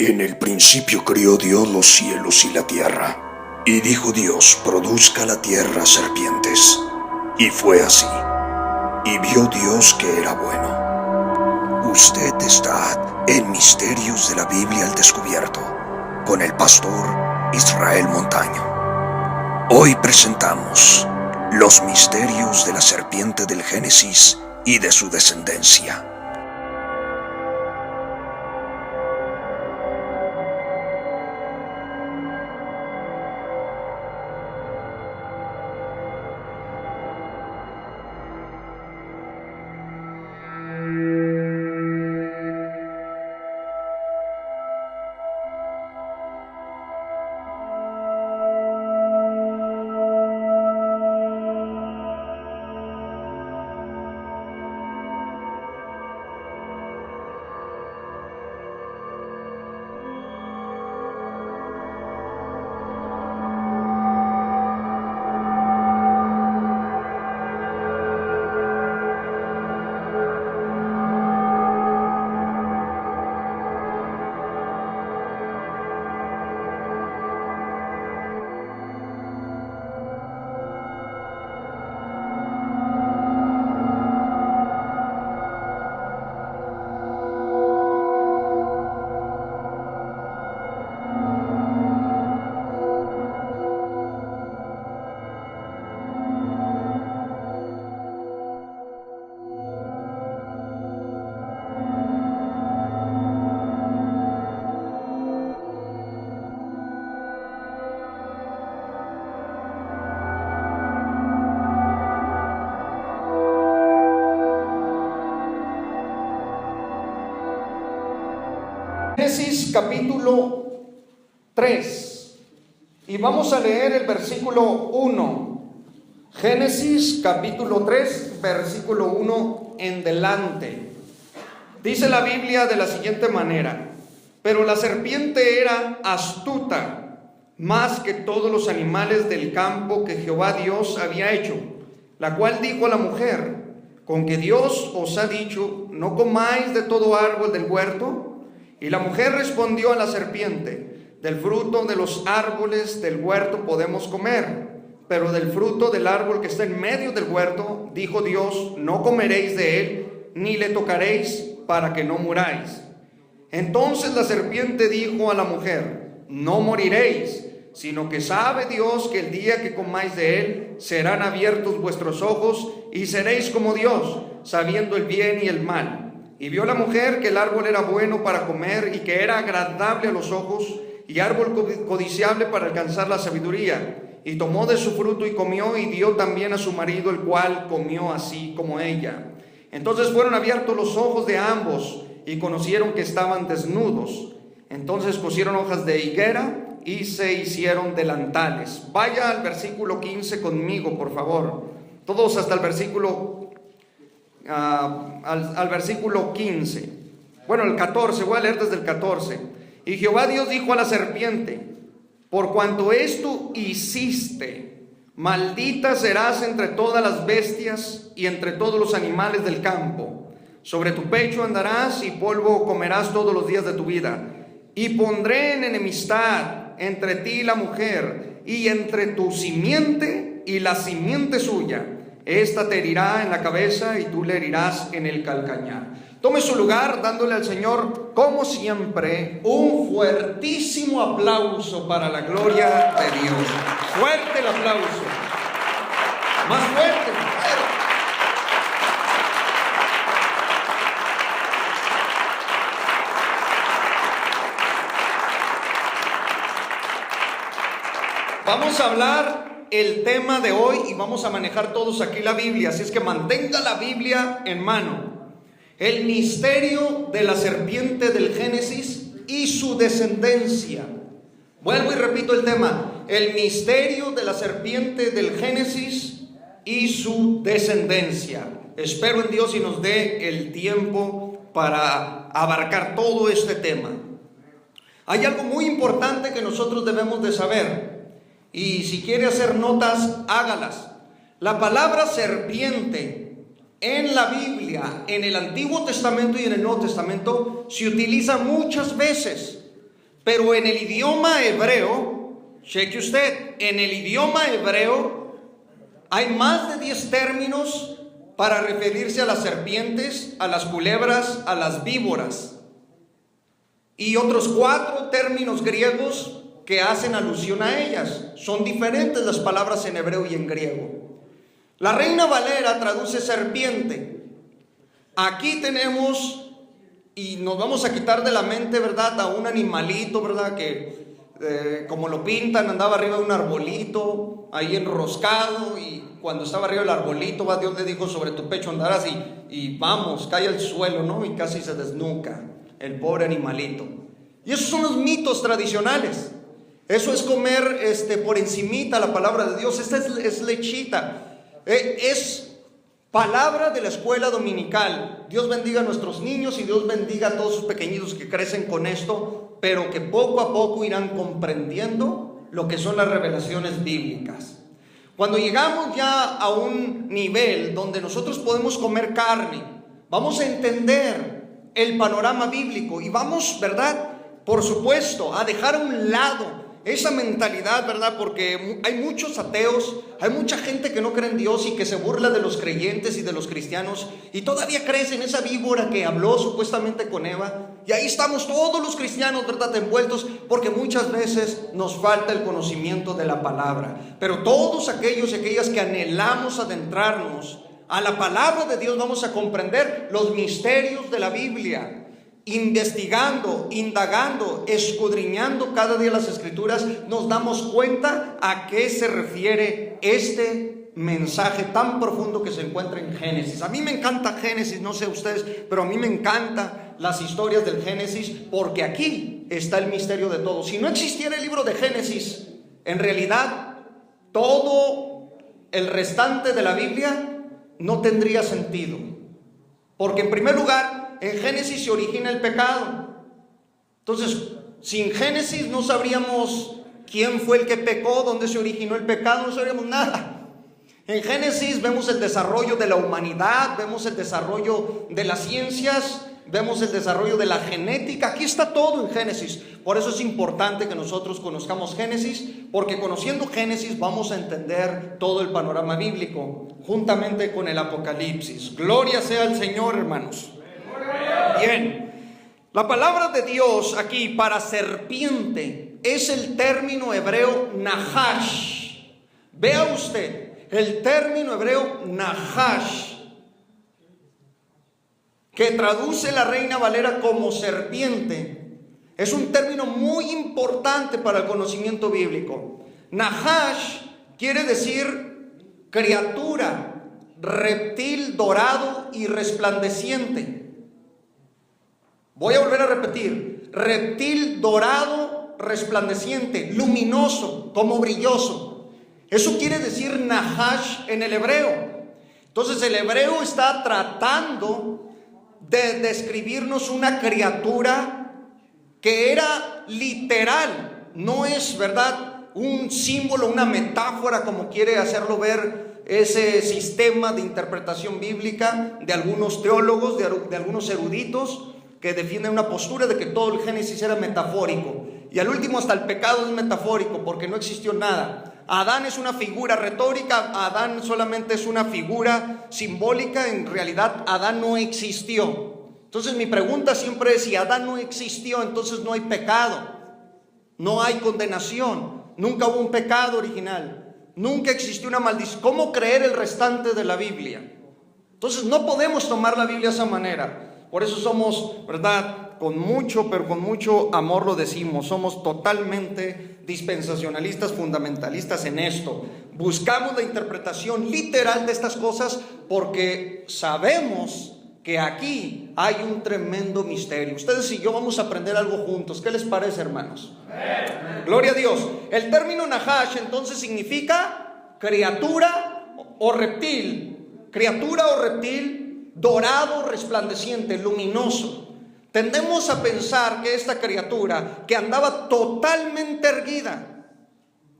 En el principio crió Dios los cielos y la tierra. Y dijo Dios: produzca la tierra serpientes. Y fue así. Y vio Dios que era bueno. Usted está en Misterios de la Biblia al Descubierto, con el pastor Israel Montaño. Hoy presentamos los misterios de la serpiente del Génesis y de su descendencia. Génesis capítulo 3 y vamos a leer el versículo 1. Génesis capítulo 3, versículo 1 en delante. Dice la Biblia de la siguiente manera: pero la serpiente era astuta más que todos los animales del campo que Jehová Dios había hecho, la cual dijo a la mujer: ¿con que Dios os ha dicho, no comáis de todo árbol del huerto? Y la mujer respondió a la serpiente: del fruto de los árboles del huerto podemos comer, pero del fruto del árbol que está en medio del huerto, dijo Dios, no comeréis de él, ni le tocaréis, para que no muráis. Entonces la serpiente dijo a la mujer: no moriréis, sino que sabe Dios que el día que comáis de él, serán abiertos vuestros ojos, y seréis como Dios, sabiendo el bien y el mal. Y vio la mujer que el árbol era bueno para comer, y que era agradable a los ojos, y árbol codiciable para alcanzar la sabiduría. Y tomó de su fruto y comió, y dio también a su marido, el cual comió así como ella. Entonces fueron abiertos los ojos de ambos, y conocieron que estaban desnudos. Entonces cosieron hojas de higuera, y se hicieron delantales. Vaya al versículo 15 conmigo, por favor. Todos hasta el versículo al versículo 15. Bueno, el 14, voy a leer desde el 14. Y Jehová Dios dijo a la serpiente: por cuanto esto hiciste, maldita serás entre todas las bestias y entre todos los animales del campo. Sobre tu pecho andarás y polvo comerás todos los días de tu vida. Y pondré en enemistad entre ti y la mujer, y entre tu simiente y la simiente suya. Esta te herirá en la cabeza y tú le herirás en el calcañar. Tome su lugar dándole al Señor, como siempre, un fuertísimo aplauso para la gloria de Dios. Fuerte el aplauso. Más fuerte. Vamos a hablar el tema de hoy y vamos a manejar todos aquí la Biblia, así es que mantenga la Biblia en mano. El misterio de la serpiente del Génesis y su descendencia. Vuelvo y repito el tema: el misterio de la serpiente del Génesis y su descendencia. Espero en Dios y nos dé el tiempo para abarcar todo este tema. Hay algo muy importante que nosotros debemos de saber. Y si quiere hacer notas, hágalas. La palabra serpiente en la Biblia, en el Antiguo Testamento y en el Nuevo Testamento, se utiliza muchas veces. Pero en el idioma hebreo, cheque usted, en el idioma hebreo hay más de 10 términos para referirse a las serpientes, a las culebras, a las víboras. Y otros 4 términos griegos que hacen alusión a ellas. Son diferentes las palabras en hebreo y en griego. La Reina Valera traduce serpiente. Aquí tenemos, y nos vamos a quitar de la mente, ¿verdad?, a un animalito, ¿verdad?, que como lo pintan, andaba arriba de un arbolito, ahí enroscado, y cuando estaba arriba del arbolito, ¿va? Dios le dijo: sobre tu pecho andarás, y vamos, cae al suelo, ¿no? Y casi se desnuca el pobre animalito. Y esos son los mitos tradicionales. Eso es comer por encimita la palabra de Dios. Esta es lechita. Es palabra de la escuela dominical. Dios bendiga a nuestros niños y Dios bendiga a todos sus pequeñitos que crecen con esto, pero que poco a poco irán comprendiendo lo que son las revelaciones bíblicas. Cuando llegamos ya a un nivel donde nosotros podemos comer carne, vamos a entender el panorama bíblico y vamos, ¿verdad?, por supuesto, a dejar a un lado esa mentalidad, ¿verdad? Porque hay muchos ateos, hay mucha gente que no cree en Dios y que se burla de los creyentes y de los cristianos, y todavía crees en esa víbora que habló supuestamente con Eva. Y ahí estamos todos los cristianos, ¿verdad?, envueltos, porque muchas veces nos falta el conocimiento de la palabra. Pero todos aquellos y aquellas que anhelamos adentrarnos a la palabra de Dios, vamos a comprender los misterios de la Biblia. Investigando, indagando, escudriñando cada día las escrituras, nos damos cuenta a qué se refiere este mensaje tan profundo que se encuentra en Génesis. A mí me encanta Génesis, no sé ustedes, pero a mí me encantan las historias del Génesis, porque aquí está el misterio de todo. Si no existiera el libro de Génesis, en realidad todo el restante de la Biblia no tendría sentido, porque en primer lugar, en Génesis se origina el pecado. Entonces, sin Génesis no sabríamos quién fue el que pecó, dónde se originó el pecado, no sabríamos nada. En Génesis vemos el desarrollo de la humanidad, vemos el desarrollo de las ciencias, vemos el desarrollo de la genética. Aquí está todo en Génesis. Por eso es importante que nosotros conozcamos Génesis, porque conociendo Génesis vamos a entender todo el panorama bíblico, juntamente con el Apocalipsis. Gloria sea al Señor, hermanos. Bien, la palabra de Dios aquí para serpiente es el término hebreo nahash. Vea usted, el término hebreo nahash, que traduce la Reina Valera como serpiente, es un término muy importante para el conocimiento bíblico. Nahash quiere decir criatura, reptil dorado y resplandeciente. Voy a volver a repetir: reptil dorado, resplandeciente, luminoso, como brilloso. Eso quiere decir nahash en el hebreo. Entonces el hebreo está tratando de describirnos una criatura que era literal, no es, ¿verdad?, un símbolo, una metáfora como quiere hacerlo ver ese sistema de interpretación bíblica de algunos teólogos, de algunos eruditos, que defienden una postura de que todo el Génesis era metafórico, y al último hasta el pecado es metafórico, porque no existió nada. Adán es una figura retórica, Adán solamente es una figura simbólica, en realidad Adán no existió. Entonces mi pregunta siempre es: si Adán no existió, entonces no hay pecado, no hay condenación, nunca hubo un pecado original, nunca existió una maldición. ¿Cómo creer el restante de la Biblia? Entonces no podemos tomar la Biblia de esa manera. Por eso somos, ¿verdad?, con mucho, pero con mucho amor lo decimos, somos totalmente dispensacionalistas, fundamentalistas en esto. Buscamos la interpretación literal de estas cosas porque sabemos que aquí hay un tremendo misterio. Ustedes y yo vamos a aprender algo juntos. ¿Qué les parece, hermanos? Amén. Gloria a Dios. El término nahash entonces significa criatura o reptil. Criatura o reptil dorado, resplandeciente, luminoso. Tendemos a pensar que esta criatura, que andaba totalmente erguida,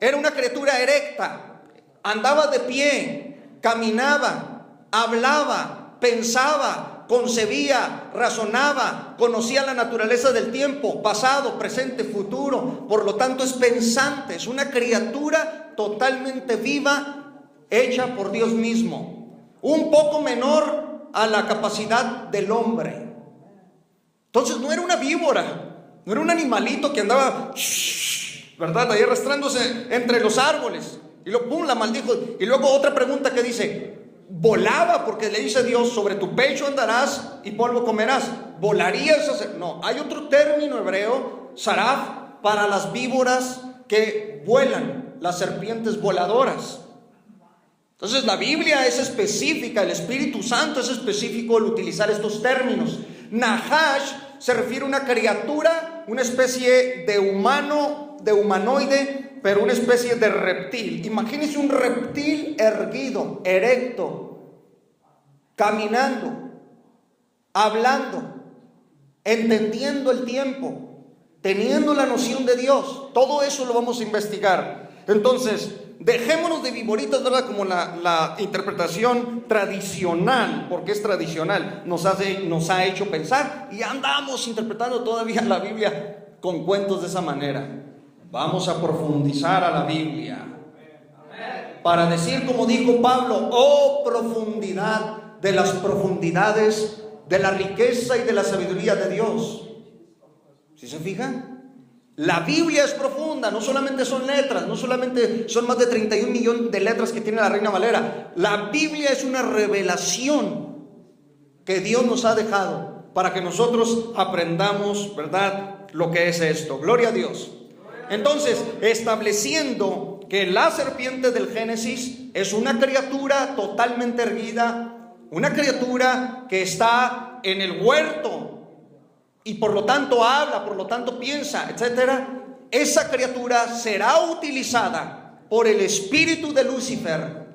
era una criatura erecta, andaba de pie, caminaba, hablaba, pensaba, concebía, razonaba, conocía la naturaleza del tiempo, pasado, presente, futuro. Por lo tanto es pensante, es una criatura totalmente viva, hecha por Dios mismo, un poco menor a la capacidad del hombre. Entonces no era una víbora, no era un animalito que andaba, ¿verdad?, ahí arrastrándose entre los árboles, y luego pum, la maldijo. Y luego otra pregunta que dice: volaba, porque le dice Dios: sobre tu pecho andarás y polvo comerás. ¿Volarías? No, hay otro término hebreo, saraf, para las víboras que vuelan, las serpientes voladoras. Entonces la Biblia es específica, el Espíritu Santo es específico al utilizar estos términos. Nahash se refiere a una criatura, una especie de humano, de humanoide, pero una especie de reptil. Imagínense un reptil erguido, erecto, caminando, hablando, entendiendo el tiempo, teniendo la noción de Dios. Todo eso lo vamos a investigar. Entonces, dejémonos de viboritas, ¿verdad?, como la interpretación tradicional, porque es tradicional, nos ha hecho pensar, y andamos interpretando todavía la Biblia con cuentos de esa manera. Vamos a profundizar a la Biblia para decir, como dijo Pablo: oh profundidad de las profundidades de la riqueza y de la sabiduría de Dios. ¿Sí se fijan? La Biblia es profunda, no solamente son letras, no solamente son más de 31 millones de letras que tiene la Reina Valera. La Biblia es una revelación que Dios nos ha dejado para que nosotros aprendamos, ¿verdad?, lo que es esto. Gloria a Dios. Entonces, estableciendo que la serpiente del Génesis es una criatura totalmente erguida, una criatura que está en el huerto y por lo tanto habla, por lo tanto piensa, etcétera, esa criatura será utilizada por el espíritu de Lucifer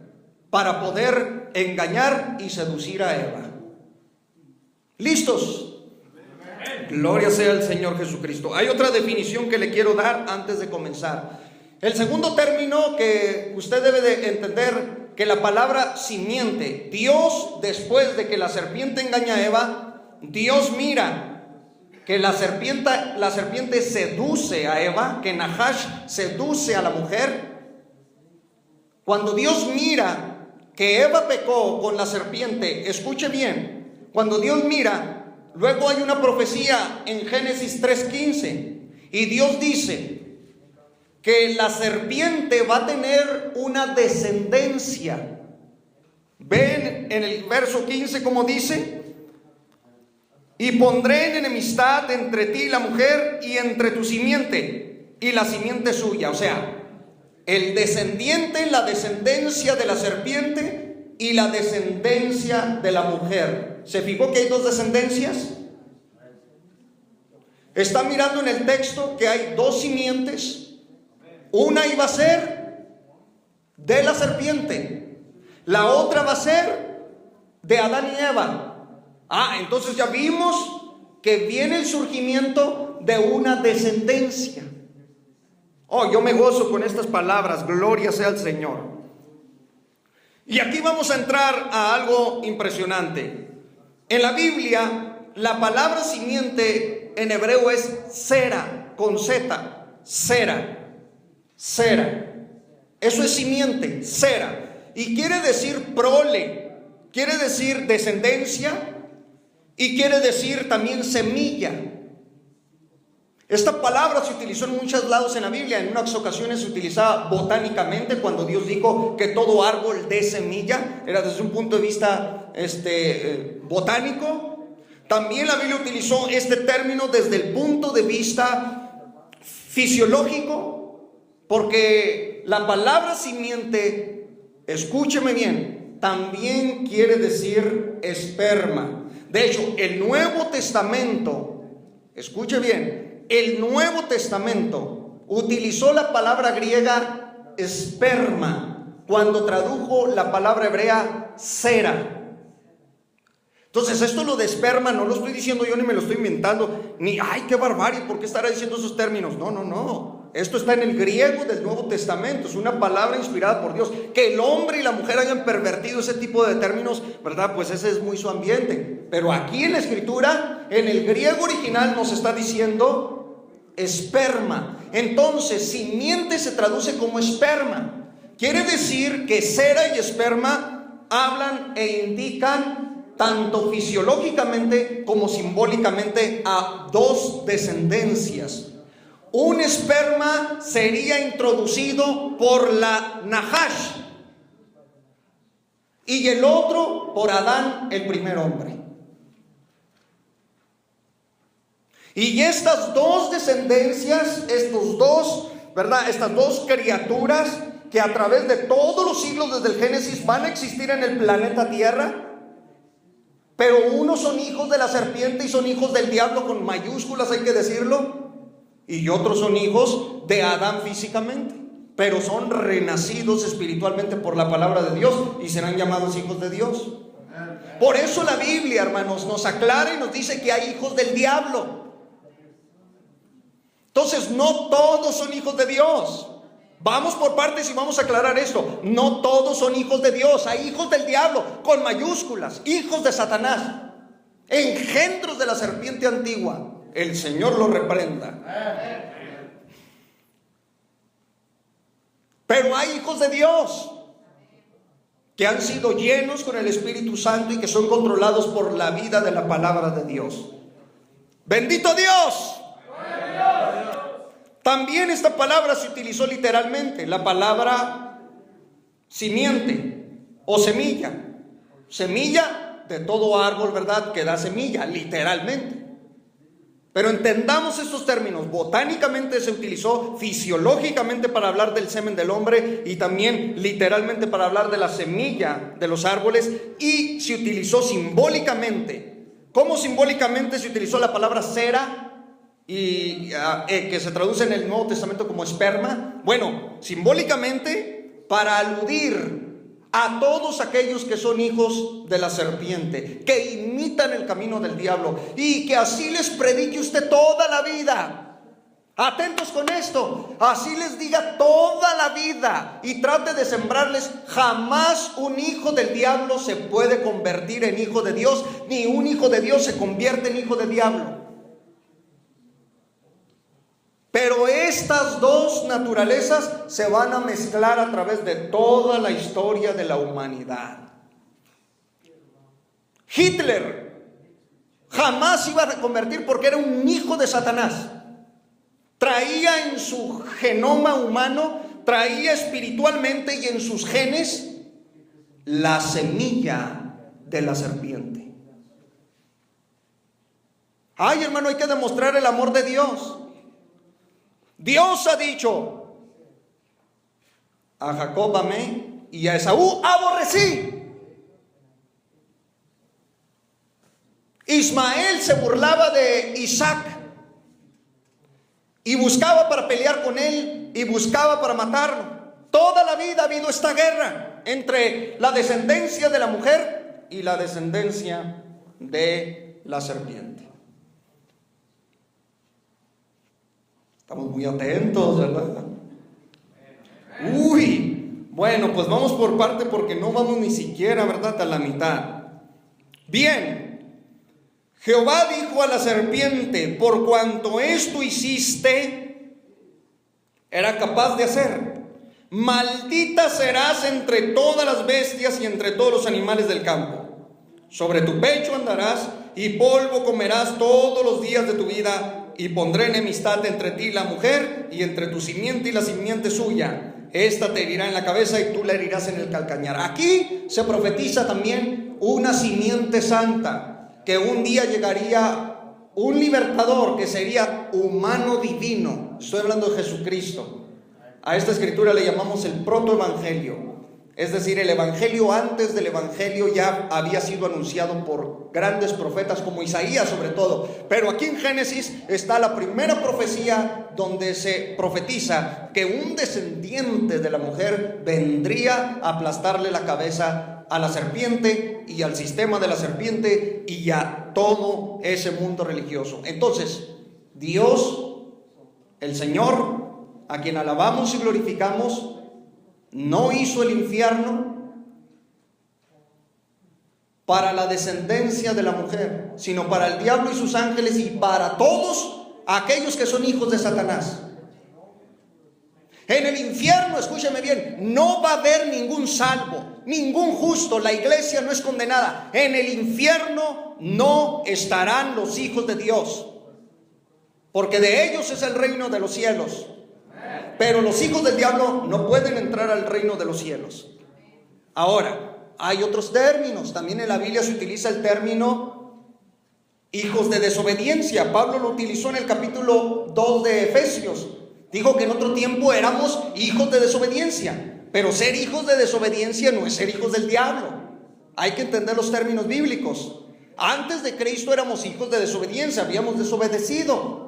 para poder engañar y seducir a Eva. ¿Listos? Gloria sea al Señor Jesucristo. Hay otra definición que le quiero dar antes de comenzar. El segundo término que usted debe de entender, que la palabra simiente, Dios, después de que la serpiente engaña a Eva, Dios mira que la serpiente seduce a Eva, que Nahash seduce a la mujer. Cuando Dios mira que Eva pecó con la serpiente, escuche bien, cuando Dios mira, luego hay una profecía en Génesis 3:15, y Dios dice que la serpiente va a tener una descendencia. Ven en el verso 15 como dice: y pondré en enemistad entre ti y la mujer, y entre tu simiente y la simiente suya. O sea, el descendiente, la descendencia de la serpiente y la descendencia de la mujer. ¿Se fijó que hay dos descendencias? Está mirando en el texto que hay dos simientes. Una iba a ser de la serpiente, la otra va a ser de Adán y Eva. Entonces ya vimos que viene el surgimiento de una descendencia. Yo me gozo con estas palabras, gloria sea al Señor. Y aquí vamos a entrar a algo impresionante. En la Biblia, la palabra simiente en hebreo es sera, con Z, sera. Eso es simiente, sera. Y quiere decir prole, quiere decir descendencia, y quiere decir también semilla. Esta palabra se utilizó en muchos lados en la Biblia. En unas ocasiones se utilizaba botánicamente, cuando Dios dijo que todo árbol dé semilla. Era desde un punto de vista botánico. También la Biblia utilizó este término desde el punto de vista fisiológico, porque la palabra simiente, escúcheme bien, también quiere decir esperma. De hecho, el Nuevo Testamento, escuche bien, el Nuevo Testamento utilizó la palabra griega esperma cuando tradujo la palabra hebrea sera. Entonces, esto lo de esperma no lo estoy diciendo yo, ni me lo estoy inventando, ni ¡ay, qué barbarie! ¿Por qué estará diciendo esos términos? No. Esto está en el griego del Nuevo Testamento, es una palabra inspirada por Dios. Que el hombre y la mujer hayan pervertido ese tipo de términos, ¿verdad? Pues ese es muy su ambiente. Pero aquí en la escritura, en el griego original, nos está diciendo esperma. Entonces, simiente se traduce como esperma. Quiere decir que cera y esperma hablan e indican tanto fisiológicamente como simbólicamente a dos descendencias. Un esperma sería introducido por la Nahash y el otro por Adán, el primer hombre. Y estas dos descendencias, estas dos criaturas que a través de todos los siglos desde el Génesis van a existir en el planeta Tierra, pero unos son hijos de la serpiente y son hijos del diablo con mayúsculas, hay que decirlo, y otros son hijos de Adán físicamente, pero son renacidos espiritualmente por la palabra de Dios y serán llamados hijos de Dios. Por eso la Biblia, hermanos, nos aclara y nos dice que hay hijos del diablo. Entonces, no todos son hijos de Dios. Vamos por partes y vamos a aclarar esto. No todos son hijos de Dios. Hay hijos del diablo con mayúsculas, hijos de Satanás, engendros de la serpiente antigua. El Señor lo reprenda. Pero hay hijos de Dios que han sido llenos con el Espíritu Santo y que son controlados por la vida de la palabra de Dios. ¡Bendito Dios! También esta palabra se utilizó literalmente, la palabra simiente o semilla. Semilla de todo árbol, ¿verdad?, que da semilla, literalmente. Pero entendamos estos términos. Botánicamente se utilizó, fisiológicamente para hablar del semen del hombre y también literalmente para hablar de la semilla de los árboles, y se utilizó simbólicamente. ¿Cómo simbólicamente se utilizó la palabra cera? Y que se traduce en el Nuevo Testamento como esperma. Bueno, simbólicamente para aludir a todos aquellos que son hijos de la serpiente, que imitan el camino del diablo y que así les predique usted toda la vida. Atentos con esto, así les diga toda la vida y trate de sembrarles. Jamás un hijo del diablo se puede convertir en hijo de Dios, ni un hijo de Dios se convierte en hijo del diablo. Pero estas dos naturalezas se van a mezclar a través de toda la historia de la humanidad. Hitler jamás iba a convertir porque era un hijo de Satanás. Traía en su genoma humano, traía espiritualmente y en sus genes la semilla de la serpiente. Ay, hermano, hay que demostrar el amor de Dios. Dios ha dicho: a Jacob amé y a Esaú aborrecí. Ismael se burlaba de Isaac y buscaba para pelear con él y buscaba para matarlo. Toda la vida ha habido esta guerra entre la descendencia de la mujer y la descendencia de la serpiente. Estamos muy atentos, ¿verdad? Bueno, pues vamos por parte porque no vamos ni siquiera, ¿verdad?, a la mitad. Bien, Jehová dijo a la serpiente: por cuanto esto hiciste, era capaz de hacer, maldita serás entre todas las bestias y entre todos los animales del campo. Sobre tu pecho andarás y polvo comerás todos los días de tu vida. Y pondré enemistad entre ti y la mujer, y entre tu simiente y la simiente suya. Esta te herirá en la cabeza y tú la herirás en el calcañar. Aquí se profetiza también una simiente santa, que un día llegaría un libertador que sería humano divino. Estoy hablando de Jesucristo. A esta escritura le llamamos el protoevangelio. Es decir, el evangelio antes del evangelio ya había sido anunciado por grandes profetas como Isaías sobre todo. Pero aquí en Génesis está la primera profecía donde se profetiza que un descendiente de la mujer vendría a aplastarle la cabeza a la serpiente y al sistema de la serpiente y a todo ese mundo religioso. Entonces, Dios, el Señor, a quien alabamos y glorificamos, no hizo el infierno para la descendencia de la mujer, sino para el diablo y sus ángeles y para todos aquellos que son hijos de Satanás. En el infierno, escúcheme bien, no va a haber ningún salvo, ningún justo. La iglesia no es condenada. En el infierno no estarán los hijos de Dios, porque de ellos es el reino de los cielos. Pero los hijos del diablo no pueden entrar al reino de los cielos. Ahora, hay otros términos. También en la Biblia se utiliza el término hijos de desobediencia. Pablo lo utilizó en el capítulo 2 de Efesios. Dijo que en otro tiempo éramos hijos de desobediencia. Pero ser hijos de desobediencia no es ser hijos del diablo. Hay que entender los términos bíblicos. Antes de Cristo éramos hijos de desobediencia, habíamos desobedecido.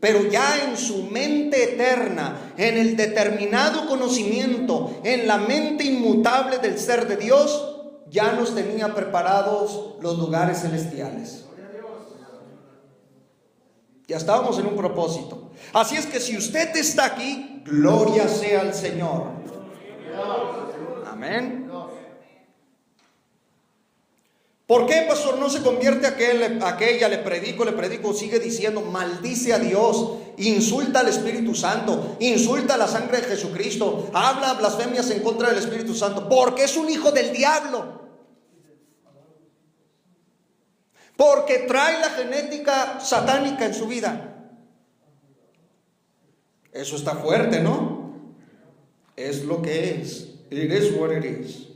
Pero ya en su mente eterna, en el determinado conocimiento, en la mente inmutable del ser de Dios, ya nos tenía preparados los lugares celestiales. Ya estábamos en un propósito. Así es que si usted está aquí, gloria sea al Señor. Amén. ¿Por qué, pastor, no se convierte aquella? Le predico, sigue diciendo, maldice a Dios, insulta al Espíritu Santo, insulta a la sangre de Jesucristo, habla blasfemias en contra del Espíritu Santo, porque es un hijo del diablo. Porque trae la genética satánica en su vida. Eso está fuerte, ¿no? Es lo que es. It is what it is.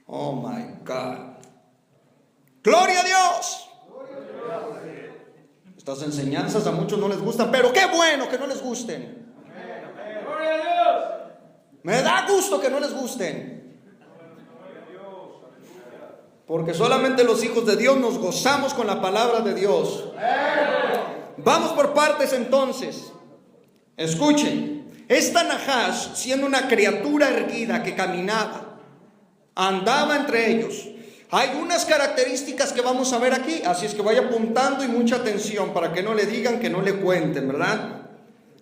Oh my God. ¡Gloria a Dios! Estas enseñanzas a muchos no les gustan, pero qué bueno que no les gusten. Me da gusto que no les gusten, porque solamente los hijos de Dios nos gozamos con la palabra de Dios. Vamos por partes entonces. Escuchen, esta Nahash, siendo una criatura erguida que caminaba, andaba entre ellos. Hay unas características que vamos a ver aquí, así es que vaya apuntando y mucha atención para que no le digan, que no le cuenten, ¿verdad?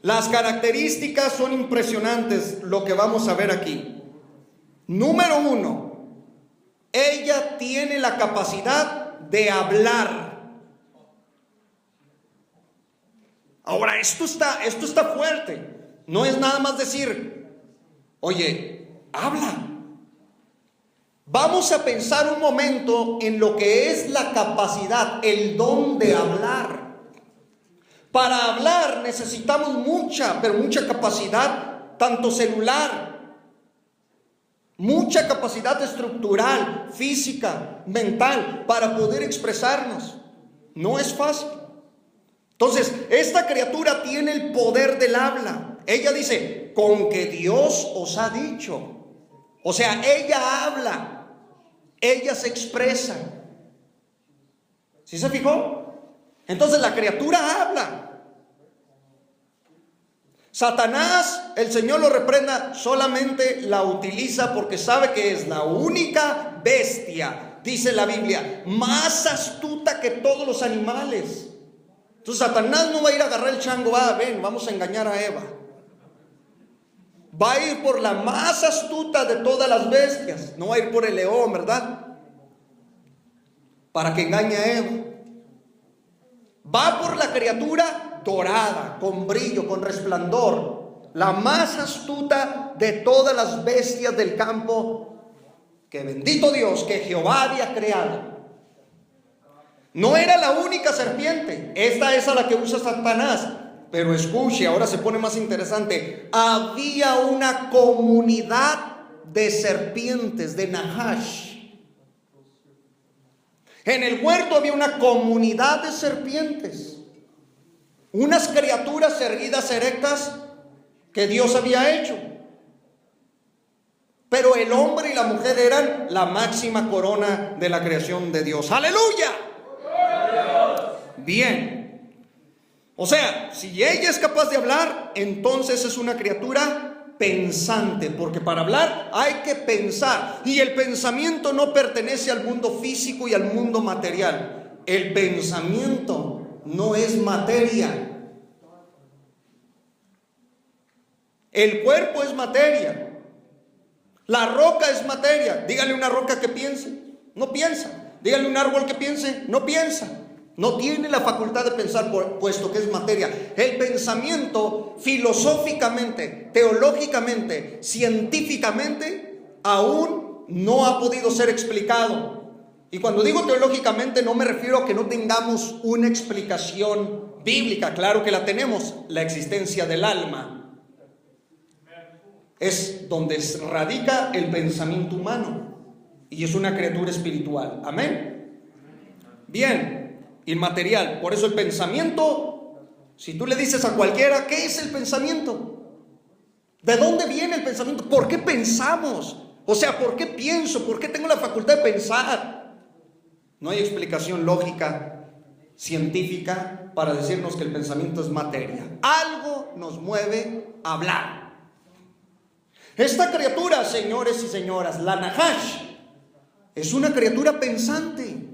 Las características son impresionantes, lo que vamos a ver aquí. Número 1, ella tiene la capacidad de hablar. Ahora, esto está fuerte. No es nada más decir, oye, habla. Vamos a pensar un momento en lo que es la capacidad, el don de hablar. Para hablar necesitamos mucha capacidad, tanto celular, mucha capacidad estructural, física, mental, para poder expresarnos. No es fácil. Entonces, esta criatura tiene el poder del habla. Ella dice, con que Dios os ha dicho. O sea, ella habla. Ella se expresa. ¿Sí se fijó? Entonces la criatura habla. Satanás, el Señor lo reprenda, solamente la utiliza porque sabe que es la única bestia, dice la Biblia, más astuta que todos los animales. Entonces Satanás no va a ir a agarrar el chango, ven, vamos a engañar a Eva. Va a ir por la más astuta de todas las bestias. No va a ir por el león, ¿verdad? Para que engañe a Eva. Va por la criatura dorada, con brillo, con resplandor. La más astuta de todas las bestias del campo. Que bendito Dios, que Jehová había creado. No era la única serpiente. Esta es a la que usa Satanás. Pero escuche, ahora se pone más interesante. Había una comunidad de serpientes, de Nahash. En el huerto había una comunidad de serpientes. Unas criaturas erguidas, erectas, que Dios había hecho. Pero el hombre y la mujer eran la máxima corona de la creación de Dios. ¡Aleluya! Bien. O sea, si ella es capaz de hablar, entonces es una criatura pensante, porque para hablar hay que pensar, y el pensamiento no pertenece al mundo físico y al mundo material. El pensamiento no es materia. El cuerpo es materia. La roca es materia. Dígale a una roca que piense. No piensa. Díganle un árbol que piense, no piensa. No tiene la facultad de pensar, puesto que es materia. El pensamiento, filosóficamente, teológicamente, científicamente, aún no ha podido ser explicado. Y cuando digo teológicamente, no me refiero a que no tengamos una explicación bíblica. Claro que la tenemos. La existencia del alma es donde radica el pensamiento humano, y es una criatura espiritual. Amén. Bien, inmaterial. Por eso el pensamiento, si tú le dices a cualquiera, ¿qué es el pensamiento? ¿De dónde viene el pensamiento? ¿Por qué pensamos? O sea, ¿por qué pienso? ¿Por qué tengo la facultad de pensar? No hay explicación lógica, científica, para decirnos que el pensamiento es materia. Algo nos mueve a hablar. Esta criatura, señores y señoras, la Nahash, es una criatura pensante.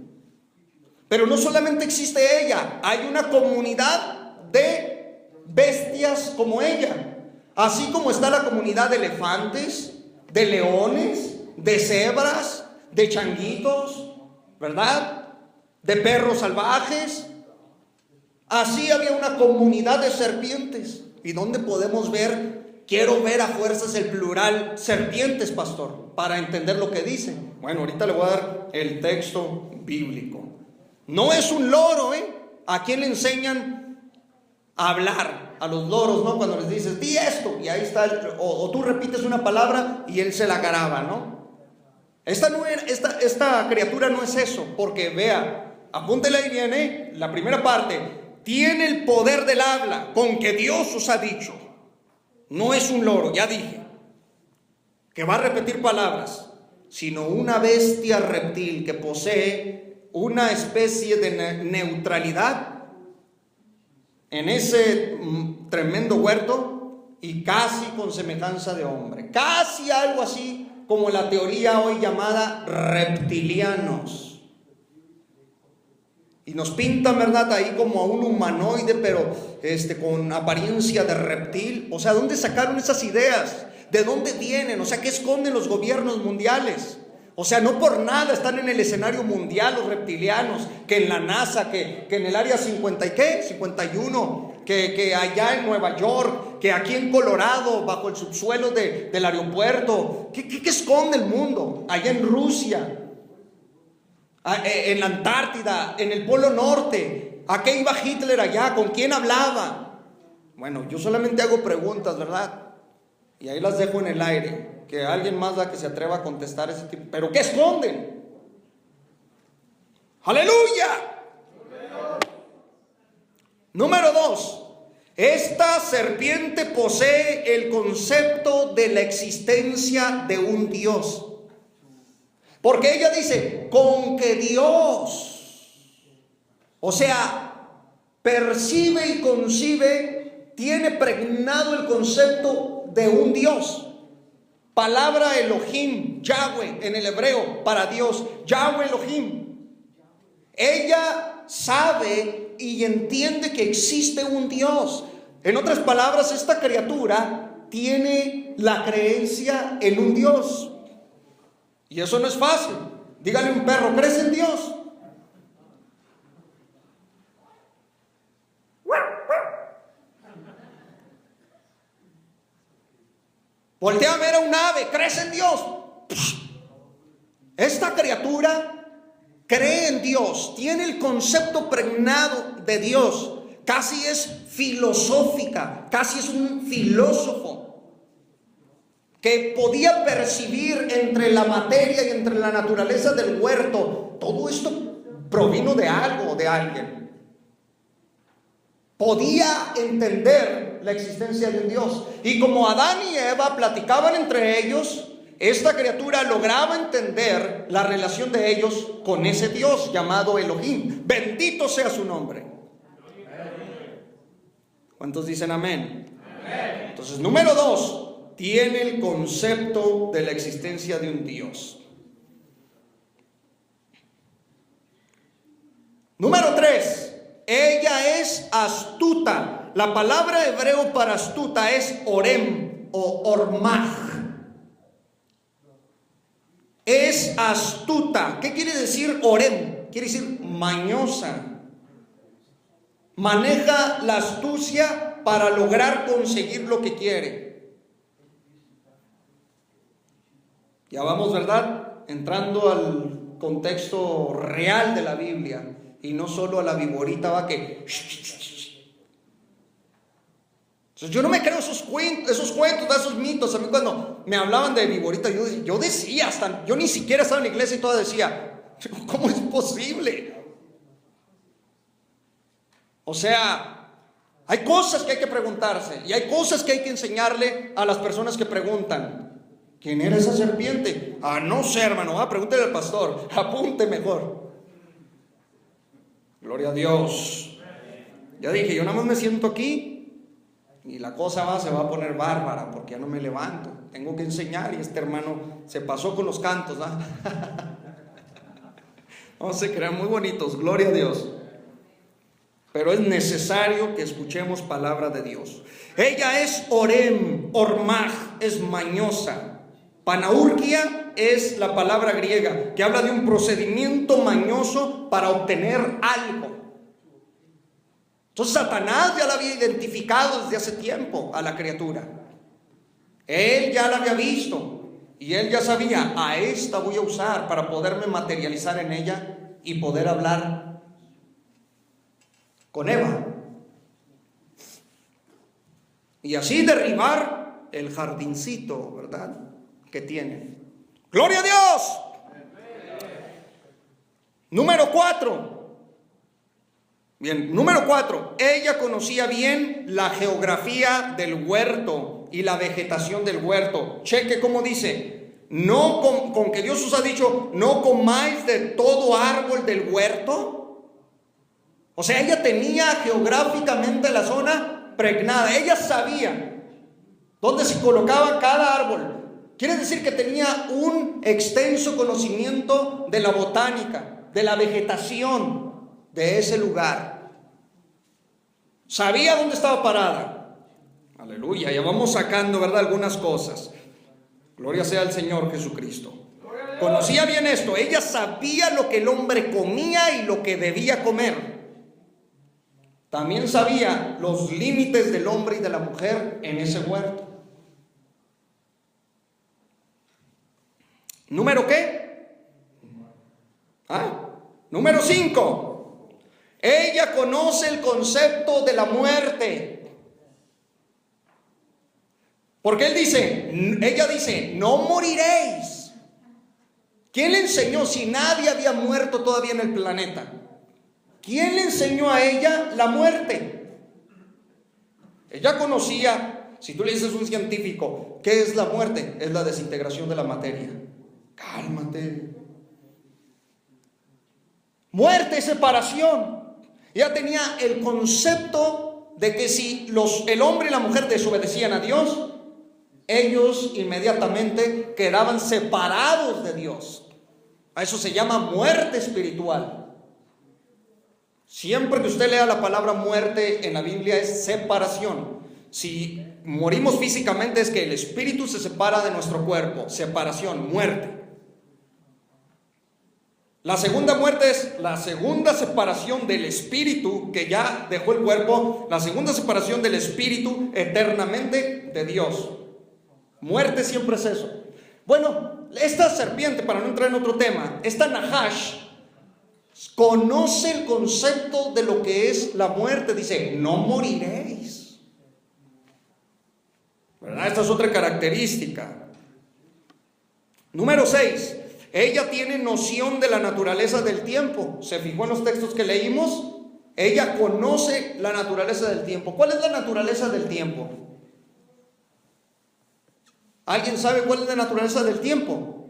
Pero no solamente existe ella, hay una comunidad de bestias como ella. Así como está la comunidad de elefantes, de leones, de cebras, de changuitos, ¿verdad? De perros salvajes. Así había una comunidad de serpientes. ¿Y dónde podemos ver? Quiero ver a fuerzas el plural serpientes, pastor, para entender lo que dice. Bueno, ahorita le voy a dar el texto bíblico. No es un loro, ¿A quién le enseñan a hablar? A los loros, ¿no? Cuando les dices, di esto, y ahí está, o tú repites una palabra y él se la graba, ¿no? Esta criatura no es eso, porque vea, apúntele ahí bien, la primera parte, tiene el poder del habla, con que Dios os ha dicho. No es un loro, ya dije, que va a repetir palabras, sino una bestia reptil que posee una especie de neutralidad en ese tremendo huerto, y casi con semejanza de hombre, casi algo así como la teoría hoy llamada reptilianos. Y nos pintan, ¿verdad?, ahí como a un humanoide, pero con apariencia de reptil. O sea, ¿dónde sacaron esas ideas? ¿De dónde vienen? O sea, ¿qué esconden los gobiernos mundiales? O sea, no por nada están en el escenario mundial los reptilianos, que en la NASA, que en el área 50 y ¿qué? 51, que allá en Nueva York, que aquí en Colorado, bajo el subsuelo del aeropuerto. ¿Qué esconde el mundo? Allá en Rusia, en la Antártida, en el Polo Norte. ¿A qué iba Hitler allá? ¿Con quién hablaba? Bueno, yo solamente hago preguntas, ¿verdad? Y ahí las dejo en el aire. Que alguien más da que se atreva a contestar ese tipo. ¿Pero qué esconden? ¡Aleluya! Número 2. Esta serpiente posee el concepto de la existencia de un Dios. Porque ella dice, con que Dios, o sea, percibe y concibe, tiene pregnado el concepto de un Dios. Palabra Elohim, Yahweh en el hebreo, para Dios, Yahweh Elohim. Ella sabe y entiende que existe un Dios. En otras palabras, esta criatura tiene la creencia en un Dios. Y eso no es fácil. Dígale a un perro, ¿crees en Dios? Voltea a ver a un ave, ¿crees en Dios? Esta criatura cree en Dios, tiene el concepto pregnado de Dios, casi es filosófica, casi es un filósofo que podía percibir entre la materia y entre la naturaleza del huerto. Todo esto provino de algo, de alguien. Podía entender la existencia de un Dios. Y como Adán y Eva platicaban entre ellos, esta criatura lograba entender la relación de ellos con ese Dios llamado Elohim. Bendito sea su nombre. ¿Cuántos dicen amén? Entonces, número 2, tiene el concepto de la existencia de un Dios. Número 3, ella es astuta. La palabra hebreo para astuta es orem o ormaj. es astuta. ¿Qué quiere decir orem? Quiere decir mañosa. Maneja la astucia para lograr conseguir lo que quiere. Ya vamos, ¿verdad? Entrando al contexto real de la Biblia y no solo a la viborita va que... Entonces, yo no me creo esos cuentos, esos mitos. A mí cuando me hablaban de viborita, yo decía, hasta yo ni siquiera estaba en la iglesia y todavía decía, ¿cómo es posible? O sea, hay cosas que hay que preguntarse y hay cosas que hay que enseñarle a las personas que preguntan. ¿Quién era esa serpiente? Ah, no sé, hermano, pregúntele al pastor, apunte mejor. Gloria a Dios. Ya dije, yo nada más me siento aquí y la cosa se va a poner bárbara porque ya no me levanto. Tengo que enseñar y este hermano se pasó con los cantos, ¿no? No se crean, muy bonitos, gloria a Dios. Pero es necesario que escuchemos palabra de Dios. Ella es orem, ormaj, es mañosa. Panaurgia es la palabra griega que habla de un procedimiento mañoso para obtener algo. Entonces Satanás ya la había identificado desde hace tiempo a la criatura. Él ya la había visto y él ya sabía, a esta voy a usar para poderme materializar en ella y poder hablar con Eva. Y así derribar el jardincito, ¿verdad?, que tiene. ¡Gloria a Dios! Número 4. Bien, número 4. Ella conocía bien la geografía del huerto y la vegetación del huerto. Cheque cómo dice. No con que Dios os ha dicho, no comáis de todo árbol del huerto. O sea, ella tenía geográficamente la zona pregnada. Ella sabía dónde se colocaba cada árbol. Quiere decir que tenía un extenso conocimiento de la botánica, de la vegetación de ese lugar. Sabía dónde estaba parada. Aleluya, ya vamos sacando, ¿verdad?, algunas cosas. Gloria sea al Señor Jesucristo. Conocía bien esto. Ella sabía lo que el hombre comía y lo que debía comer. También sabía los límites del hombre y de la mujer en ese huerto. ¿Número qué? Número 5. Ella conoce el concepto de la muerte. Porque ella dice, no moriréis. ¿Quién le enseñó si nadie había muerto todavía en el planeta? ¿Quién le enseñó a ella la muerte? Ella conocía, si tú le dices a un científico, ¿qué es la muerte? Es la desintegración de la materia. Cálmate. Muerte es separación. Ella tenía el concepto de que si el hombre y la mujer desobedecían a Dios, ellos inmediatamente quedaban separados de Dios. A eso se llama muerte espiritual. Siempre que usted lea la palabra muerte en la Biblia es separación. Si morimos físicamente es que el espíritu se separa de nuestro cuerpo. Separación, muerte. La segunda muerte es la segunda separación del espíritu que ya dejó el cuerpo, la segunda separación del espíritu eternamente de Dios. Muerte siempre es eso. Bueno, esta serpiente, para no entrar en otro tema, esta Nahash conoce el concepto de lo que es la muerte. Dice, no moriréis, ¿verdad? Esta es otra característica. Número 6. Ella tiene noción de la naturaleza del tiempo. ¿Se fijó en los textos que leímos? Ella conoce la naturaleza del tiempo. ¿Cuál es la naturaleza del tiempo? ¿Alguien sabe cuál es la naturaleza del tiempo?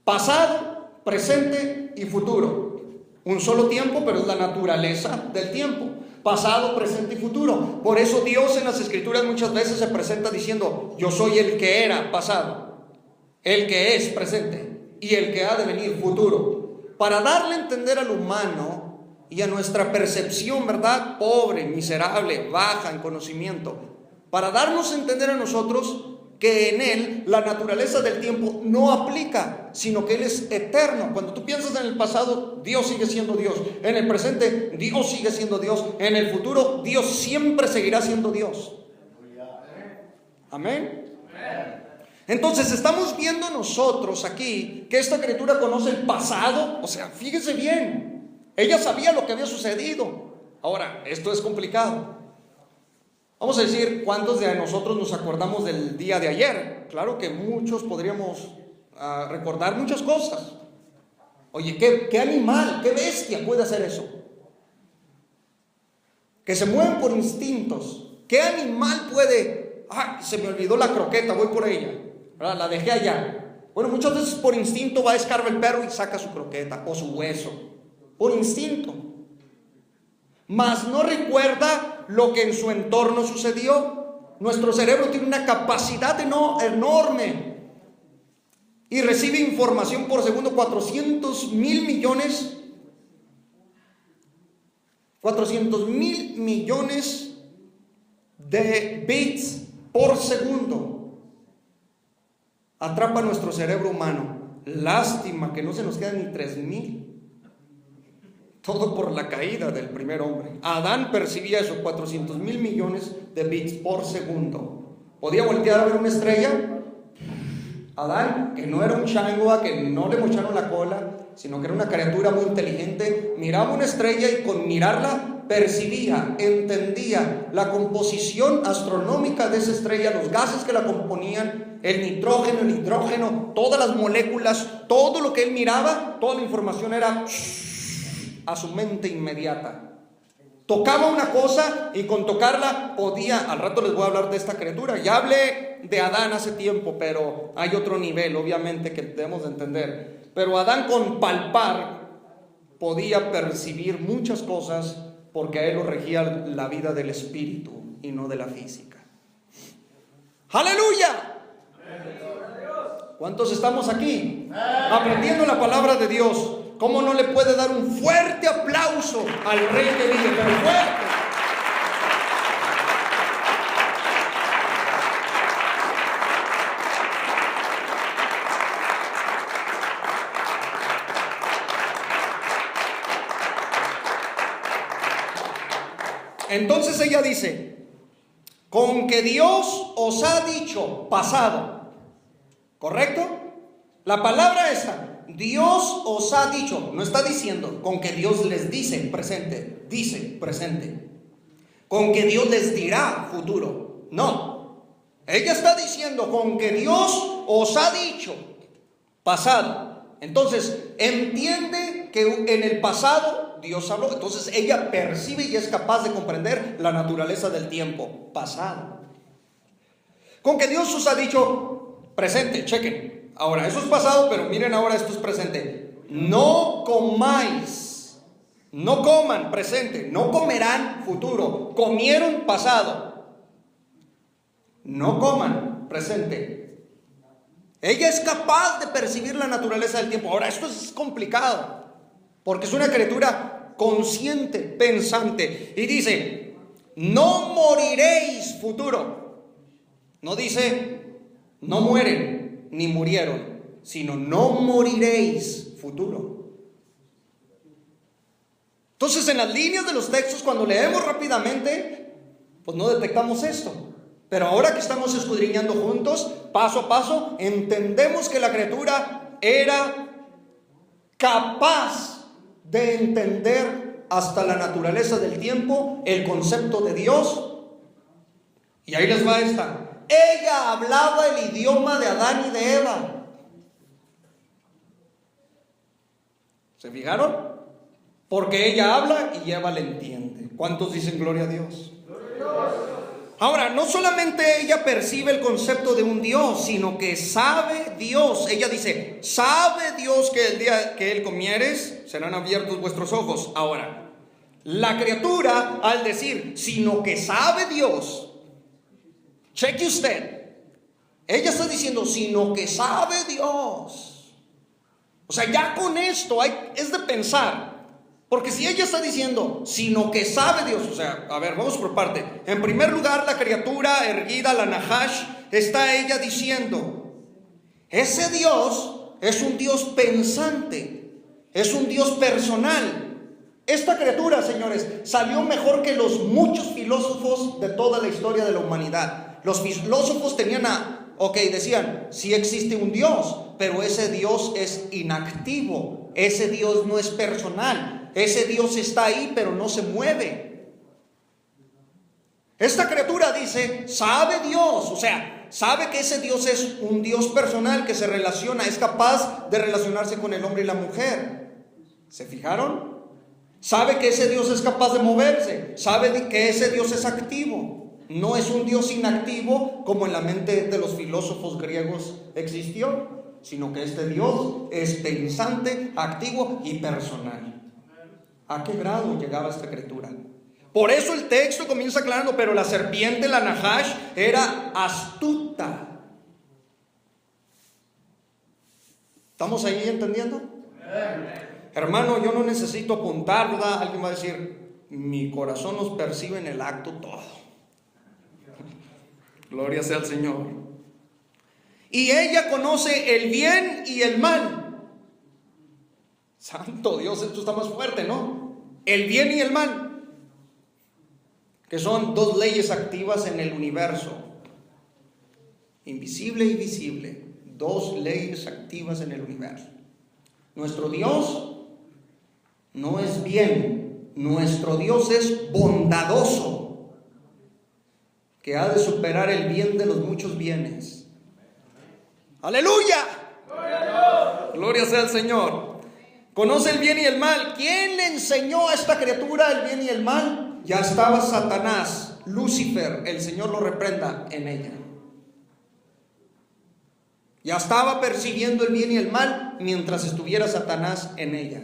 Pasado, presente y futuro. Un solo tiempo, pero es la naturaleza del tiempo. Pasado, presente y futuro. Por eso Dios en las Escrituras muchas veces se presenta diciendo, yo soy el que era pasado, el que es presente y el que ha de venir futuro, para darle a entender al humano y a nuestra percepción, ¿verdad?, pobre, miserable, baja en conocimiento, para darnos a entender a nosotros que en Él la naturaleza del tiempo no aplica, sino que Él es eterno. Cuando tú piensas en el pasado, Dios sigue siendo Dios. En el presente, Dios sigue siendo Dios. En el futuro, Dios siempre seguirá siendo Dios. Amén. Entonces estamos viendo nosotros aquí que esta criatura conoce el pasado. O sea, fíjese bien, ella sabía lo que había sucedido. Ahora, esto es complicado. Vamos a decir, ¿cuántos de nosotros nos acordamos del día de ayer? Claro que muchos podríamos recordar muchas cosas. Oye, ¿qué animal, qué bestia puede hacer eso? Que se mueven por instintos. ¿Qué animal puede? Se me olvidó la croqueta, voy por ella, ¿verdad? La dejé allá. Bueno, muchas veces por instinto va a escarbar el perro y saca su croqueta o su hueso. Por instinto. Mas no recuerda lo que en su entorno sucedió. Nuestro cerebro tiene una capacidad enorme y recibe información por segundo, 400 mil millones de bits por segundo. Atrapa nuestro cerebro humano. Lástima que no se nos quedan ni 3,000. Todo por la caída del primer hombre. Adán percibía eso, 400 mil millones de bits por segundo. ¿Podía voltear a ver una estrella? Adán, que no era un chango, que no le mocharon la cola, sino que era una criatura muy inteligente, miraba una estrella y con mirarla percibía, entendía la composición astronómica de esa estrella, los gases que la componían, el nitrógeno, el hidrógeno, todas las moléculas, todo lo que él miraba, toda la información era a su mente inmediata. Tocaba una cosa y con tocarla podía, al rato les voy a hablar de esta criatura. Ya hablé de Adán hace tiempo, pero hay otro nivel obviamente que debemos de entender. Pero Adán con palpar podía percibir muchas cosas porque a él lo regía la vida del espíritu y no de la física. ¡Aleluya! ¿Cuántos estamos aquí? Aprendiendo la palabra de Dios. ¿Cómo no le puede dar un fuerte aplauso al Rey que vive? Pero fuerte. Entonces ella dice, con que Dios os ha dicho, pasado, ¿correcto? La palabra esa, Dios os ha dicho, no está diciendo con que Dios les dice, presente, dice, presente. Con que Dios les dirá, futuro. No, ella está diciendo con que Dios os ha dicho, pasado. Entonces, entiende que en el pasado Dios habló. Entonces ella percibe y es capaz de comprender la naturaleza del tiempo pasado. Con que Dios os ha dicho, presente, chequen. Ahora, eso es pasado, pero miren ahora, esto es presente. No comáis, no coman, presente. No comerán, futuro. Comieron, pasado. No coman, presente. Ella es capaz de percibir la naturaleza del tiempo. Ahora, esto es complicado, porque es una criatura consciente, pensante. Y dice, no moriréis, futuro. No dice, no mueren ni murieron, sino no moriréis, futuro. Entonces, en las líneas de los textos, cuando leemos rápidamente, pues no detectamos esto. Pero ahora que estamos escudriñando juntos, paso a paso, entendemos que la criatura era capaz de entender hasta la naturaleza del tiempo, el concepto de Dios. Y ahí les va esta. Ella hablaba el idioma de Adán y de Eva. ¿Se fijaron? Porque ella habla y Eva le entiende. ¿Cuántos dicen gloria a Dios? Ahora, no solamente ella percibe el concepto de un Dios, sino que sabe Dios. Ella dice, sabe Dios que el día que Él comieres, serán abiertos vuestros ojos. Ahora, la criatura, al decir, sino que sabe Dios, cheque usted, ella está diciendo, sino que sabe Dios. O sea, ya con esto es de pensar. Porque si ella está diciendo, sino que sabe Dios, o sea, a ver, vamos por parte. En primer lugar, la criatura erguida, la Nahash, está ella diciendo, ese Dios es un Dios pensante, es un Dios personal. Esta criatura, señores, salió mejor que los muchos filósofos de toda la historia de la humanidad. Los filósofos decían, sí existe un Dios, pero ese Dios es inactivo, ese Dios no es personal, ese Dios está ahí, pero no se mueve. Esta criatura dice, sabe Dios, o sea, sabe que ese Dios es un Dios personal que se relaciona, es capaz de relacionarse con el hombre y la mujer. ¿Se fijaron? Sabe que ese Dios es capaz de moverse, sabe que ese Dios es activo. No es un Dios inactivo como en la mente de los filósofos griegos existió, sino que este Dios es pensante, activo y personal. ¿A qué grado llegaba esta criatura? Por eso el texto comienza aclarando, pero la serpiente, la Nahash, era astuta. ¿Estamos ahí entendiendo? Hermano, yo no necesito apuntar, ¿verdad? Alguien va a decir, mi corazón nos percibe en el acto todo. Gloria sea al Señor. Y ella conoce el bien y el mal. Santo Dios, esto está más fuerte, ¿no? El bien y el mal, que son dos leyes activas en el universo, invisible y visible, dos leyes activas en el universo. Nuestro Dios no es bien, nuestro Dios es bondadoso, que ha de superar el bien de los muchos bienes. ¡Aleluya! Gloria sea al Señor. Conoce el bien y el mal. ¿Quién le enseñó a esta criatura el bien y el mal? Ya estaba Satanás, Lucifer, el Señor lo reprenda, en ella. Ya estaba percibiendo el bien y el mal mientras estuviera Satanás en ella.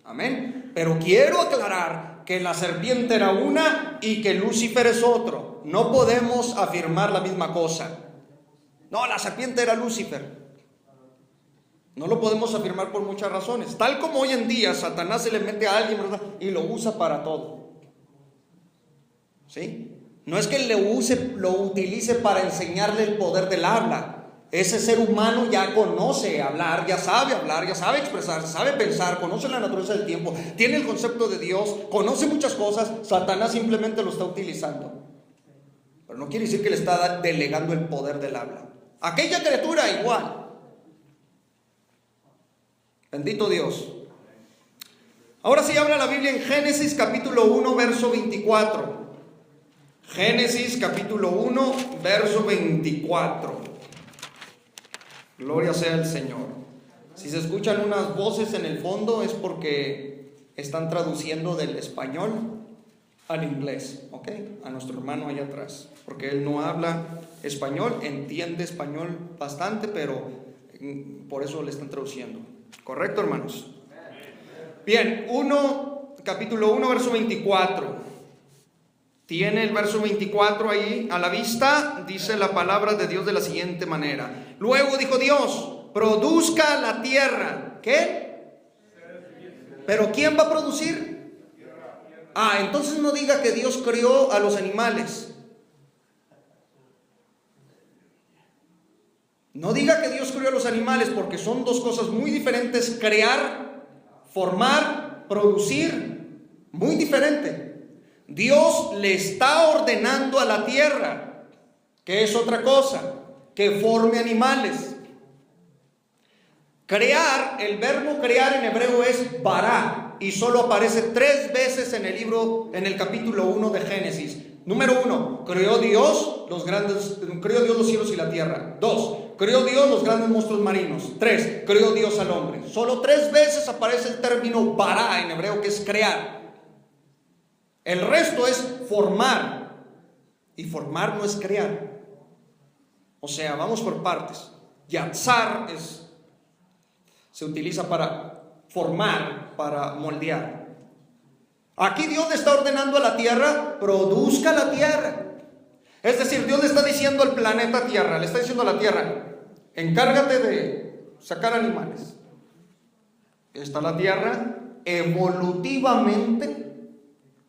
Amén. Pero quiero aclarar que la serpiente era una y que Lucifer es otro. No podemos afirmar la misma cosa. No, la serpiente era Lucifer. No lo podemos afirmar por muchas razones. Tal como hoy en día Satanás se le mete a alguien, ¿verdad?, y lo usa para todo. ¿Sí? No es que lo utilice para enseñarle el poder del habla. Ese ser humano ya conoce hablar, ya sabe expresarse, sabe pensar, conoce la naturaleza del tiempo, tiene el concepto de Dios, conoce muchas cosas. Satanás simplemente lo está utilizando. Pero no quiere decir que le está delegando el poder del habla. Aquella criatura igual. Bendito Dios. Ahora sí habla la Biblia en Génesis capítulo 1, verso 24. Génesis capítulo 1, verso 24. Gloria sea el Señor. Si se escuchan unas voces en el fondo es porque están traduciendo del español al inglés, ¿ok? A nuestro hermano allá atrás, porque él no habla español, entiende español bastante, pero por eso le están traduciendo. ¿Correcto, hermanos? Bien, capítulo 1, verso 24. Tiene el verso 24 ahí a la vista. Dice la palabra de Dios de la siguiente manera: luego dijo Dios, produzca la tierra. ¿Qué? ¿Pero quién va a producir? Entonces no diga que Dios creó a los animales. No diga que Dios creó a los animales, porque son dos cosas muy diferentes. Crear, formar, producir, muy diferente. Dios le está ordenando a la tierra, que es otra cosa, que forme animales. Crear, el verbo crear en hebreo es bará, y solo aparece 3 veces en el capítulo 1 de Génesis. Número 1, creó Dios los cielos y la tierra. 2, creó Dios los grandes monstruos marinos. 3, creó Dios al hombre. Solo 3 veces aparece el término bará en hebreo, que es crear. El resto es formar, y formar no es crear. O sea, vamos por partes. Yatzar se utiliza para formar, para moldear. Aquí Dios le está ordenando a la tierra, produzca la tierra. Es decir, Dios le está diciendo al planeta Tierra, le está diciendo a la tierra, encárgate de sacar animales. Está la tierra, evolutivamente,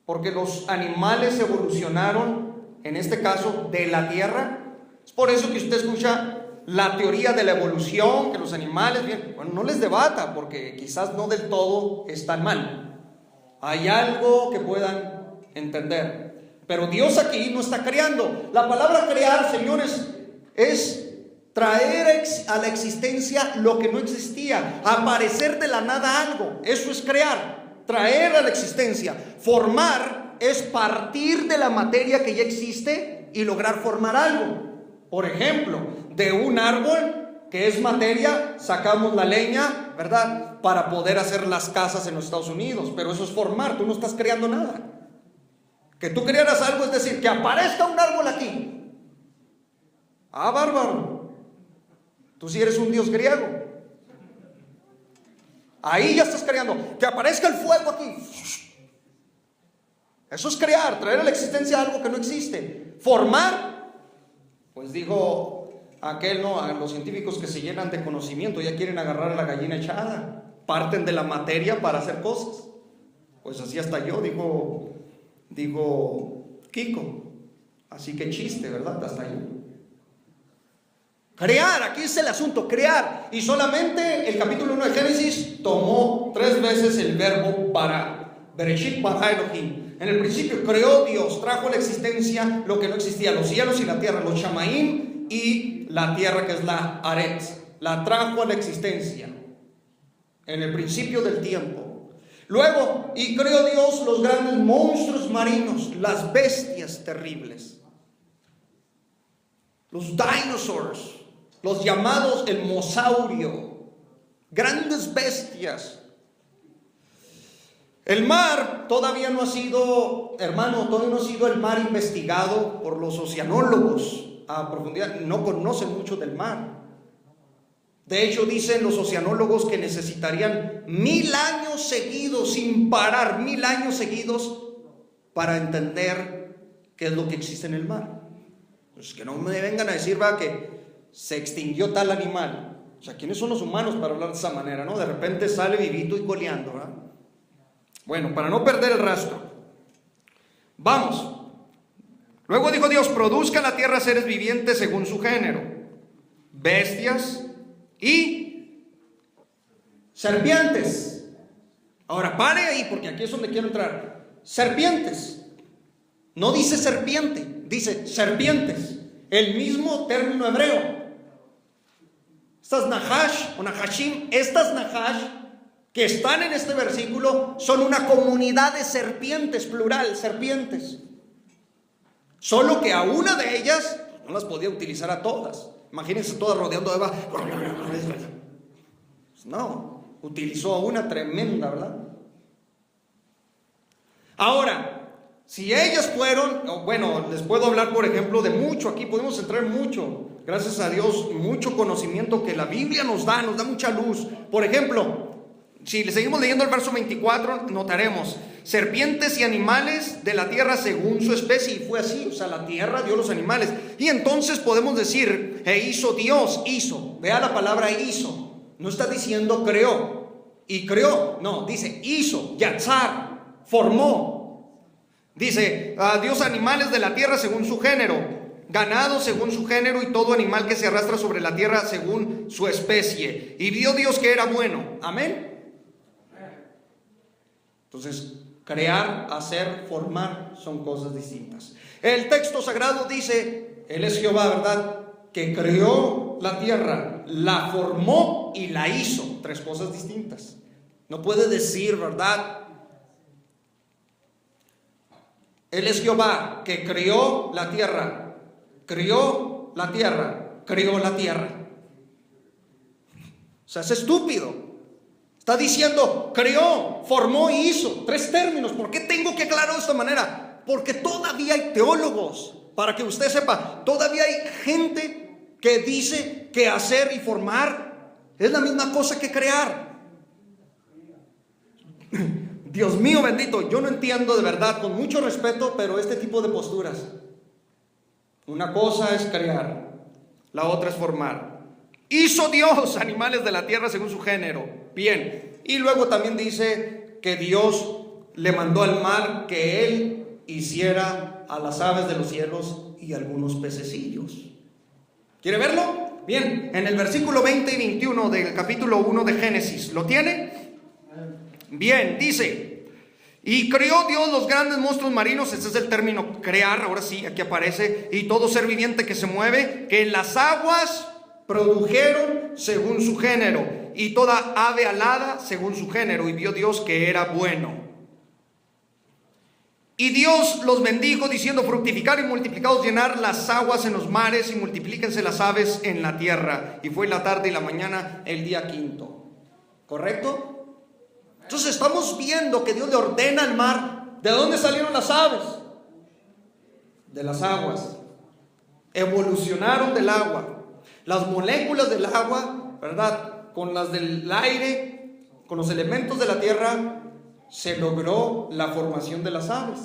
porque los animales evolucionaron, en este caso, de la tierra. Es por eso que usted escucha la teoría de la evolución, que los animales, bien, bueno, no les debata, porque quizás no del todo están mal. Hay algo que puedan entender. Pero Dios aquí no está creando. La palabra crear, señores, es traer a la existencia lo que no existía, aparecer de la nada algo. Eso es crear, traer a la existencia. Formar es partir de la materia que ya existe y lograr formar algo. Por ejemplo, de un árbol que es materia, sacamos la leña, ¿verdad?, para poder hacer las casas en los Estados Unidos. Pero eso es formar, tú no estás creando nada. Que tú crearas algo es decir, que aparezca un árbol aquí. Ah, bárbaro. Tú sí eres un dios griego. Ahí ya estás creando. Que aparezca el fuego aquí. Eso es crear, traer a la existencia algo que no existe. Formar, pues dijo aquel, no, a los científicos que se llenan de conocimiento, ya quieren agarrar a la gallina echada. Parten de la materia para hacer cosas. Pues así hasta yo, dijo Kiko. Así que chiste, ¿verdad? Hasta ahí. Crear, aquí es el asunto, crear. Y solamente el capítulo 1 de Génesis tomó 3 veces el verbo para. Bereshit bara Elohim. En el principio creó Dios, trajo a la existencia lo que no existía, los cielos y la tierra, los Shamaim y la tierra que es la Aretz. La trajo a la existencia en el principio del tiempo. Luego, y creó Dios los grandes monstruos marinos, las bestias terribles, los dinosaurs, los llamados el mosaurio, grandes bestias. El mar todavía no ha sido, hermano, todavía no ha sido el mar investigado por los oceanólogos a profundidad. No conocen mucho del mar. De hecho, dicen los oceanólogos que necesitarían 1000 años seguidos, sin parar, 1000 años seguidos, para entender qué es lo que existe en el mar. Pues que no me vengan a decir, va, que se extinguió tal animal. O sea, ¿quiénes son los humanos para hablar de esa manera, no? De repente sale vivito y coleando, ¿verdad? Bueno, para no perder el rastro, vamos. Luego dijo Dios: produzca la tierra seres vivientes según su género, bestias y serpientes. Ahora pare ahí, porque aquí es donde quiero entrar. Serpientes. No dice serpiente, dice serpientes. El mismo término hebreo. Estas nahash o nahashim, estas nahash que están en este versículo son una comunidad de serpientes, plural, serpientes. Solo que a una de ellas no las podía utilizar a todas. Imagínense todas rodeando a Eva. No, utilizó a una tremenda, ¿verdad? Ahora, si ellas fueron, bueno, les puedo hablar por ejemplo de mucho, aquí podemos entrar mucho, gracias a Dios, mucho conocimiento que la Biblia nos da mucha luz. Por ejemplo, si le seguimos leyendo el verso 24, notaremos: serpientes y animales de la tierra según su especie. Y fue así, o sea, la tierra dio los animales. Y entonces podemos decir, hizo Dios, hizo. Vea la palabra hizo. No está diciendo creó y creó, no, dice hizo, yatzar, formó. Dice, Dios animales de la tierra según su género, ganado según su género y todo animal que se arrastra sobre la tierra según su especie. Y vio Dios que era bueno. Amén. Entonces, crear, hacer, formar son cosas distintas. El texto sagrado dice, Él es Jehová, ¿verdad?, que creó la tierra, la formó y la hizo. 3 cosas distintas. No puede decir, ¿verdad? Él es Jehová que creó la tierra, creó la tierra, creó la tierra. O sea, es estúpido. Está diciendo creó, formó y hizo. 3 términos. ¿Por qué tengo que aclarar de esta manera? Porque todavía hay teólogos, para que usted sepa, todavía hay gente que dice que hacer y formar es la misma cosa que crear. Dios mío bendito, yo no entiendo de verdad, con mucho respeto, pero este tipo de posturas. Una cosa es crear, la otra es formar. Hizo Dios animales de la tierra según su género. Bien. Y luego también dice que Dios le mandó al mar que él hiciera a las aves de los cielos y algunos pececillos. ¿Quiere verlo? Bien, en el versículo 20 y 21 del capítulo 1 de Génesis, ¿lo tiene? Bien, dice: y creó Dios los grandes monstruos marinos. Este es el término crear, ahora sí, aquí aparece. Y todo ser viviente que se mueve, que en las aguas produjeron según su género, y toda ave alada según su género. Y vio Dios que era bueno. Y Dios los bendijo diciendo: fructificar y multiplicaos, llenar las aguas en los mares y multiplíquense las aves en la tierra. Y fue la tarde y la mañana el día quinto. ¿Correcto? Entonces estamos viendo que Dios le ordena al mar. ¿De dónde salieron las aves? De las aguas. Evolucionaron del agua. Las moléculas del agua, ¿verdad?, con las del aire, con los elementos de la tierra, se logró la formación de las aves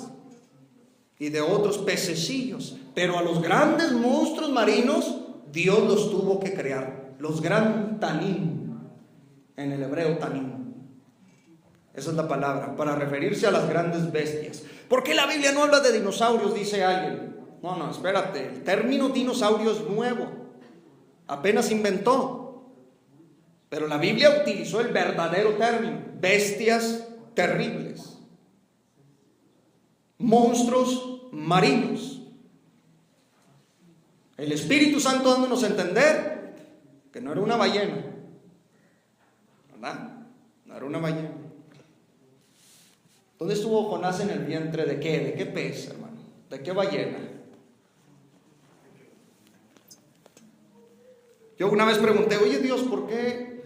y de otros pececillos. Pero a los grandes monstruos marinos Dios los tuvo que crear. Los gran tanim, en el hebreo tanim, esa es la palabra para referirse a las grandes bestias. ¿Por qué la Biblia no habla de dinosaurios?, dice alguien. No, espérate, el término dinosaurio es nuevo, apenas inventó. Pero la Biblia utilizó el verdadero término: bestias terribles, monstruos marinos. El Espíritu Santo dándonos a entender que no era una ballena, ¿verdad? No era una ballena. ¿Dónde estuvo Jonás en el vientre de qué? ¿De qué pez, hermano? ¿De qué ballena? Yo una vez pregunté: oye Dios, ¿por qué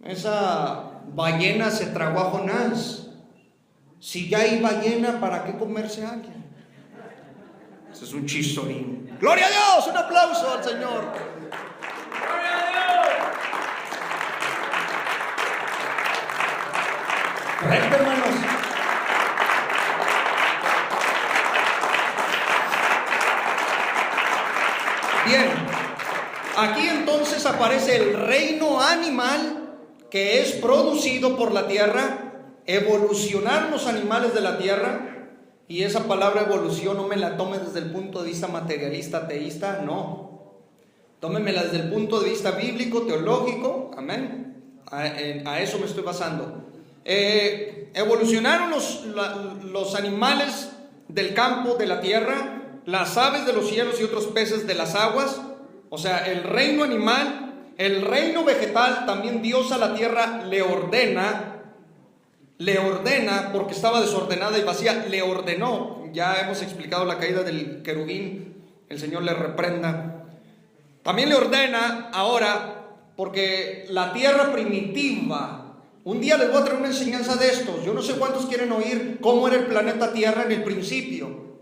esa ballena se tragó a Jonás? Si ya hay ballena, ¿para qué comerse a alguien? Ese es un chistorín. ¡Gloria a Dios! Un aplauso al Señor. ¡Gloria a Dios! Correcto, hermanos. Bien, aquí entonces aparece el reino animal que es producido por la tierra. Evolucionar los animales de la tierra. Y esa palabra evolución no me la tome desde el punto de vista materialista, ateísta, no. Tómemela desde el punto de vista bíblico, teológico, amén. A eso me estoy basando. Evolucionaron los animales del campo, de la tierra, las aves de los cielos y otros peces de las aguas. O sea, el reino animal, el reino vegetal, también Dios a la tierra le ordena, porque estaba desordenada y vacía, le ordenó. Ya hemos explicado la caída del querubín, el Señor le reprenda. También le ordena ahora, porque la tierra primitiva, un día les voy a traer una enseñanza de estos. Yo no sé cuántos quieren oír cómo era el planeta Tierra en el principio.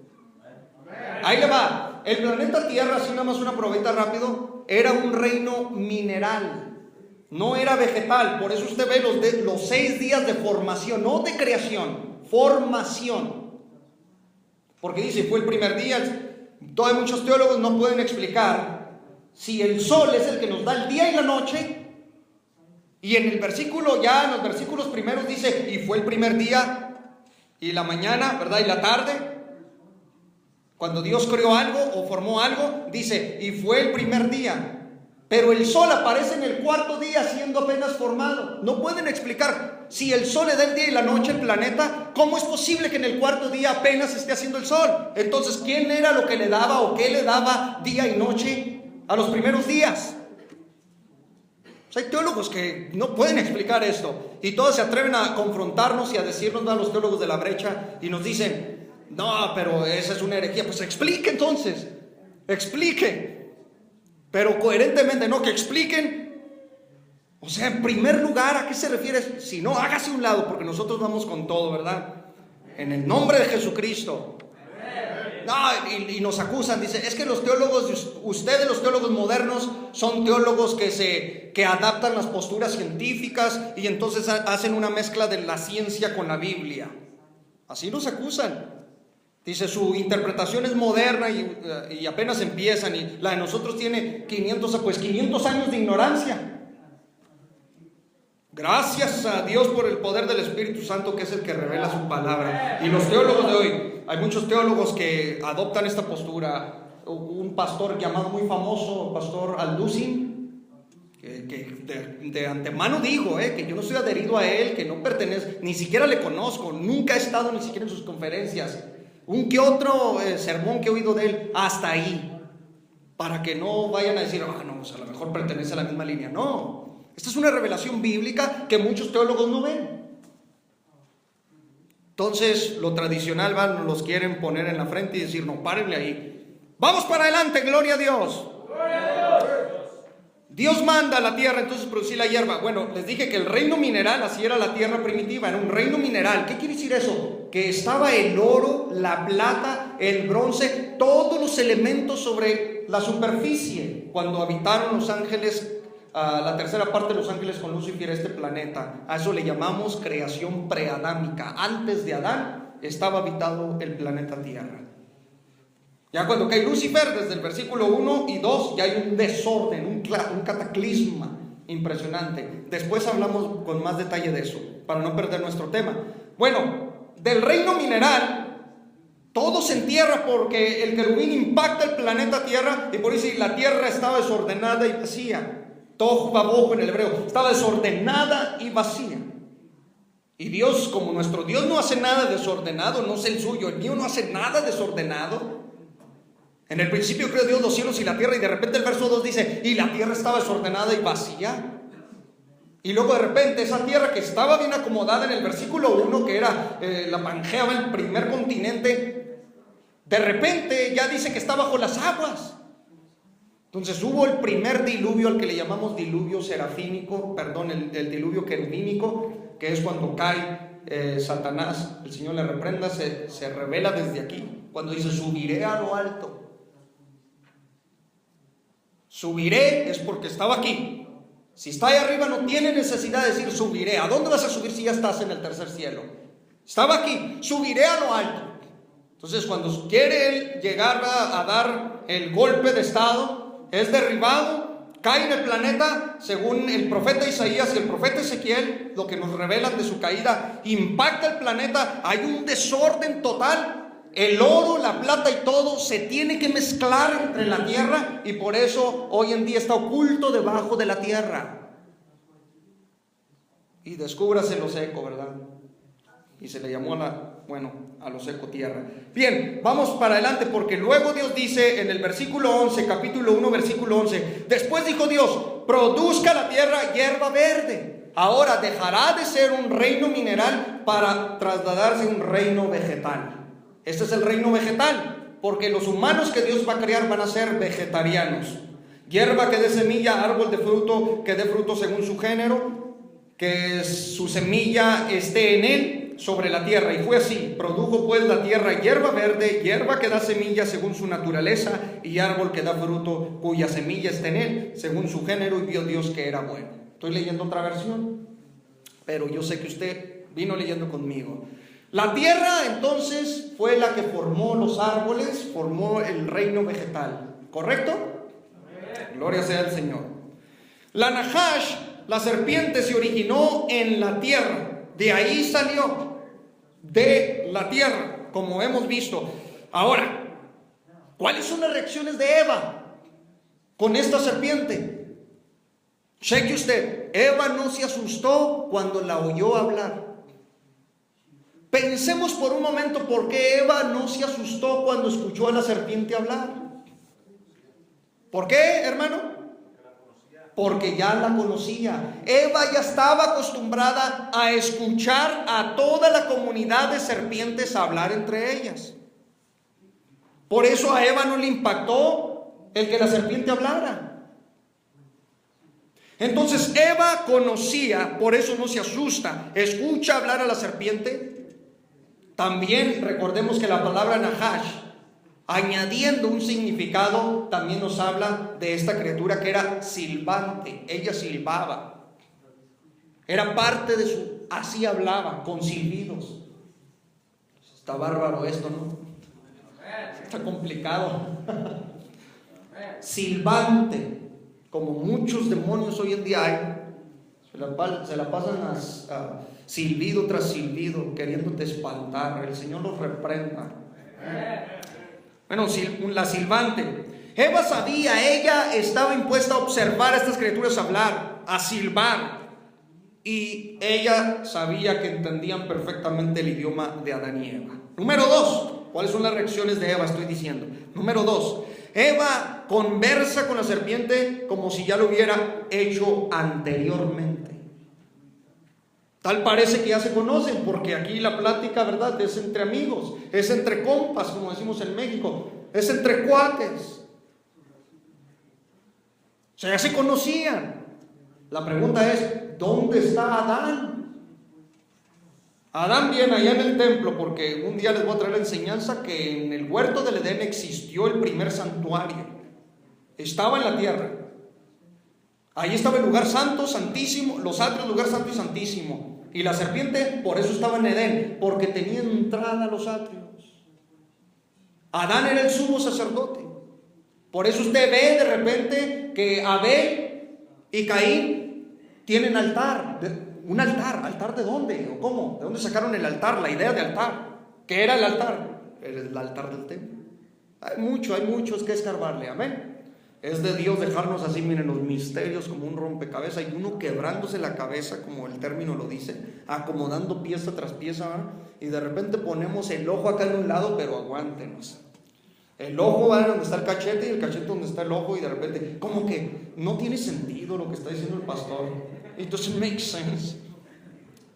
Ahí le va. El planeta Tierra, así nada más una probeta rápido, era un reino mineral. No era vegetal. Por eso usted ve los 6 días de formación, no de creación, formación. Porque dice, fue el primer día. Todavía muchos teólogos no pueden explicar si el sol es el que nos da el día y la noche. Y en el versículo, ya en los versículos primeros dice, y fue el primer día y la mañana, ¿verdad? Y la tarde. Cuando Dios creó algo o formó algo, dice, y fue el primer día. Pero el sol aparece en el 4.º día siendo apenas formado. No pueden explicar, si el sol le da el día y la noche al planeta, ¿cómo es posible que en el 4.º día apenas esté haciendo el sol? Entonces, ¿quién era lo que le daba o qué le daba día y noche a los primeros días? O sea, hay teólogos que no pueden explicar esto y todos se atreven a confrontarnos y a decirnos a los teólogos de la brecha y nos dicen, no, pero esa es una herejía. Pues explique entonces, explique. Pero coherentemente, no, que expliquen. O sea, en primer lugar, ¿a qué se refiere? Si no, hágase a un lado, porque nosotros vamos con todo, ¿verdad? En el nombre de Jesucristo. No, y nos acusan, dice, es que los teólogos, ustedes los teólogos modernos, son teólogos que adaptan las posturas científicas y entonces hacen una mezcla de la ciencia con la Biblia. Así nos acusan. Dice, su interpretación es moderna y apenas empiezan, y la de nosotros tiene 500 años de ignorancia. Gracias a Dios por el poder del Espíritu Santo, que es el que revela su palabra. Y los teólogos de hoy, hay muchos teólogos que adoptan esta postura. Un pastor llamado muy famoso, pastor Alducin, que de antemano dijo que yo no estoy adherido a él, que no pertenezco, ni siquiera le conozco, nunca he estado ni siquiera en sus conferencias. Un que otro sermón que he oído de él, hasta ahí, para que no vayan a decir, no, pues a lo mejor pertenece a la misma línea. No, esta es una revelación bíblica que muchos teólogos no ven. Entonces, lo tradicional los quieren poner en la frente y decir, no, párenle ahí. Vamos para adelante, gloria a Dios. Gloria a Dios. Dios manda a la tierra entonces producir la hierba. Bueno, les dije que el reino mineral, así era la tierra primitiva, era un reino mineral. ¿Qué quiere decir eso? Que estaba el oro, la plata, el bronce, todos los elementos sobre la superficie cuando habitaron los ángeles, la tercera parte de los ángeles con Lucifer, este planeta. A eso le llamamos creación preadámica. Antes de Adán estaba habitado el planeta Tierra. Ya cuando cae Lucifer, desde el versículo 1 y 2, ya hay un desorden, un cataclisma impresionante. Después hablamos con más detalle de eso, para no perder nuestro tema. Bueno, del reino mineral, todo se entierra porque el querubín impacta el planeta Tierra, y por eso la tierra estaba desordenada y vacía. Tohu vabohu en el hebreo, estaba desordenada y vacía. Y Dios, como nuestro Dios no hace nada desordenado, no es el suyo, el mío no hace nada desordenado. En el principio creó Dios los cielos y la tierra, y de repente el verso 2 dice, y la tierra estaba desordenada y vacía. Y luego de repente esa tierra que estaba bien acomodada en el versículo 1, que era la Pangea, el primer continente, de repente ya dice que está bajo las aguas. Entonces hubo el primer diluvio, al que le llamamos diluvio serafínico, el diluvio querubínico, que es cuando cae Satanás, el Señor le reprenda, se revela desde aquí, cuando dice subiré a lo alto. Subiré es porque estaba aquí. Si está ahí arriba no tiene necesidad de decir subiré. ¿A dónde vas a subir si ya estás en el tercer cielo? Estaba aquí, subiré a lo alto. Entonces cuando quiere él llegar a dar el golpe de estado, es derribado, cae en el planeta, según el profeta Isaías y el profeta Ezequiel, lo que nos revelan de su caída, impacta el planeta, hay un desorden total. El oro, la plata y todo se tiene que mezclar entre la tierra, y por eso hoy en día está oculto debajo de la tierra. Y descúbrase lo seco, ¿verdad? Y se le llamó a lo seco tierra. Bien, vamos para adelante, porque luego Dios dice en el versículo 11, capítulo 1, versículo 11, después dijo Dios, produzca la tierra hierba verde. Ahora dejará de ser un reino mineral para trasladarse a un reino vegetal. Este es el reino vegetal, porque los humanos que Dios va a crear van a ser vegetarianos. Hierba que dé semilla, árbol de fruto que dé fruto según su género, que su semilla esté en él sobre la tierra. Y fue así, produjo pues la tierra hierba verde, hierba que da semilla según su naturaleza, y árbol que da fruto cuya semilla está en él según su género, y vio Dios que era bueno. Estoy leyendo otra versión, pero yo sé que usted vino leyendo conmigo. La tierra entonces fue la que formó los árboles, formó el reino vegetal, ¿correcto? Gloria sea al Señor. La Nahash, la serpiente, se originó en la tierra, de ahí salió, de la tierra, como hemos visto. Ahora, ¿cuáles son las reacciones de Eva con esta serpiente? Cheque usted, Eva no se asustó cuando la oyó hablar. Pensemos por un momento por qué Eva no se asustó cuando escuchó a la serpiente hablar. ¿Por qué, hermano? Porque ya la conocía. Eva ya estaba acostumbrada a escuchar a toda la comunidad de serpientes hablar entre ellas. Por eso a Eva no le impactó el que la serpiente hablara. Entonces Eva conocía, por eso no se asusta, escucha hablar a la serpiente. También recordemos que la palabra Nahash, añadiendo un significado, también nos habla de esta criatura que era silbante. Ella silbaba, era parte de su, así hablaba, con silbidos. Está bárbaro esto, ¿no? Está complicado. Silbante, como muchos demonios hoy en día hay. Se la pasan a silbido tras silbido, queriéndote espantar. El Señor los reprenda. Bueno, la silbante. Eva sabía, ella estaba impuesta a observar a estas criaturas hablar, a silbar. Y ella sabía que entendían perfectamente el idioma de Adán y Eva. Número 2, ¿cuáles son las reacciones de Eva? Estoy diciendo. Número 2, Eva conversa con la serpiente como si ya lo hubiera hecho anteriormente. Tal parece que ya se conocen, porque aquí la plática, ¿verdad?, es entre amigos, es entre compas, como decimos en México, es entre cuates. O sea, ya se conocían. La pregunta es, ¿dónde está Adán? Adán viene allá en el templo, porque un día les voy a traer la enseñanza que en el huerto del Edén existió el primer santuario. Estaba en la tierra. Ahí estaba el lugar santo, santísimo, los atrios, lugar santo y santísimo. Y la serpiente, por eso estaba en Edén, porque tenía entrada a los atrios. Adán era el sumo sacerdote. Por eso usted ve de repente que Abel y Caín tienen altar. Un altar. ¿Altar de dónde? ¿O cómo? ¿De dónde sacaron el altar? La idea de altar. ¿Qué era el altar? El altar del templo. Hay muchos que escarbarle. Amén. Es de Dios dejarnos así, miren, los misterios como un rompecabezas, y uno quebrándose la cabeza, como el término lo dice, acomodando pieza tras pieza, ¿verdad? Y de repente ponemos el ojo acá en un lado, pero aguántenos. El ojo va donde está el cachete y el cachete donde está el ojo, y de repente, como que no tiene sentido lo que está diciendo el pastor. It doesn't make sense.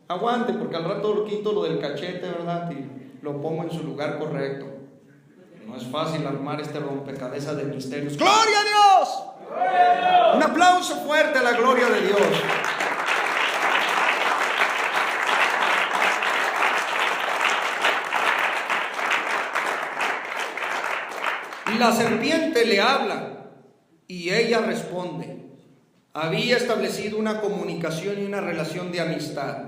Aguante, porque al rato lo quito lo del cachete, ¿verdad? Y lo pongo en su lugar correcto. No es fácil armar este rompecabezas de misterios. ¡Gloria a Dios! ¡Gloria a Dios! Un aplauso fuerte a la gloria de Dios. Y la serpiente le habla y ella responde. Había establecido una comunicación y una relación de amistad.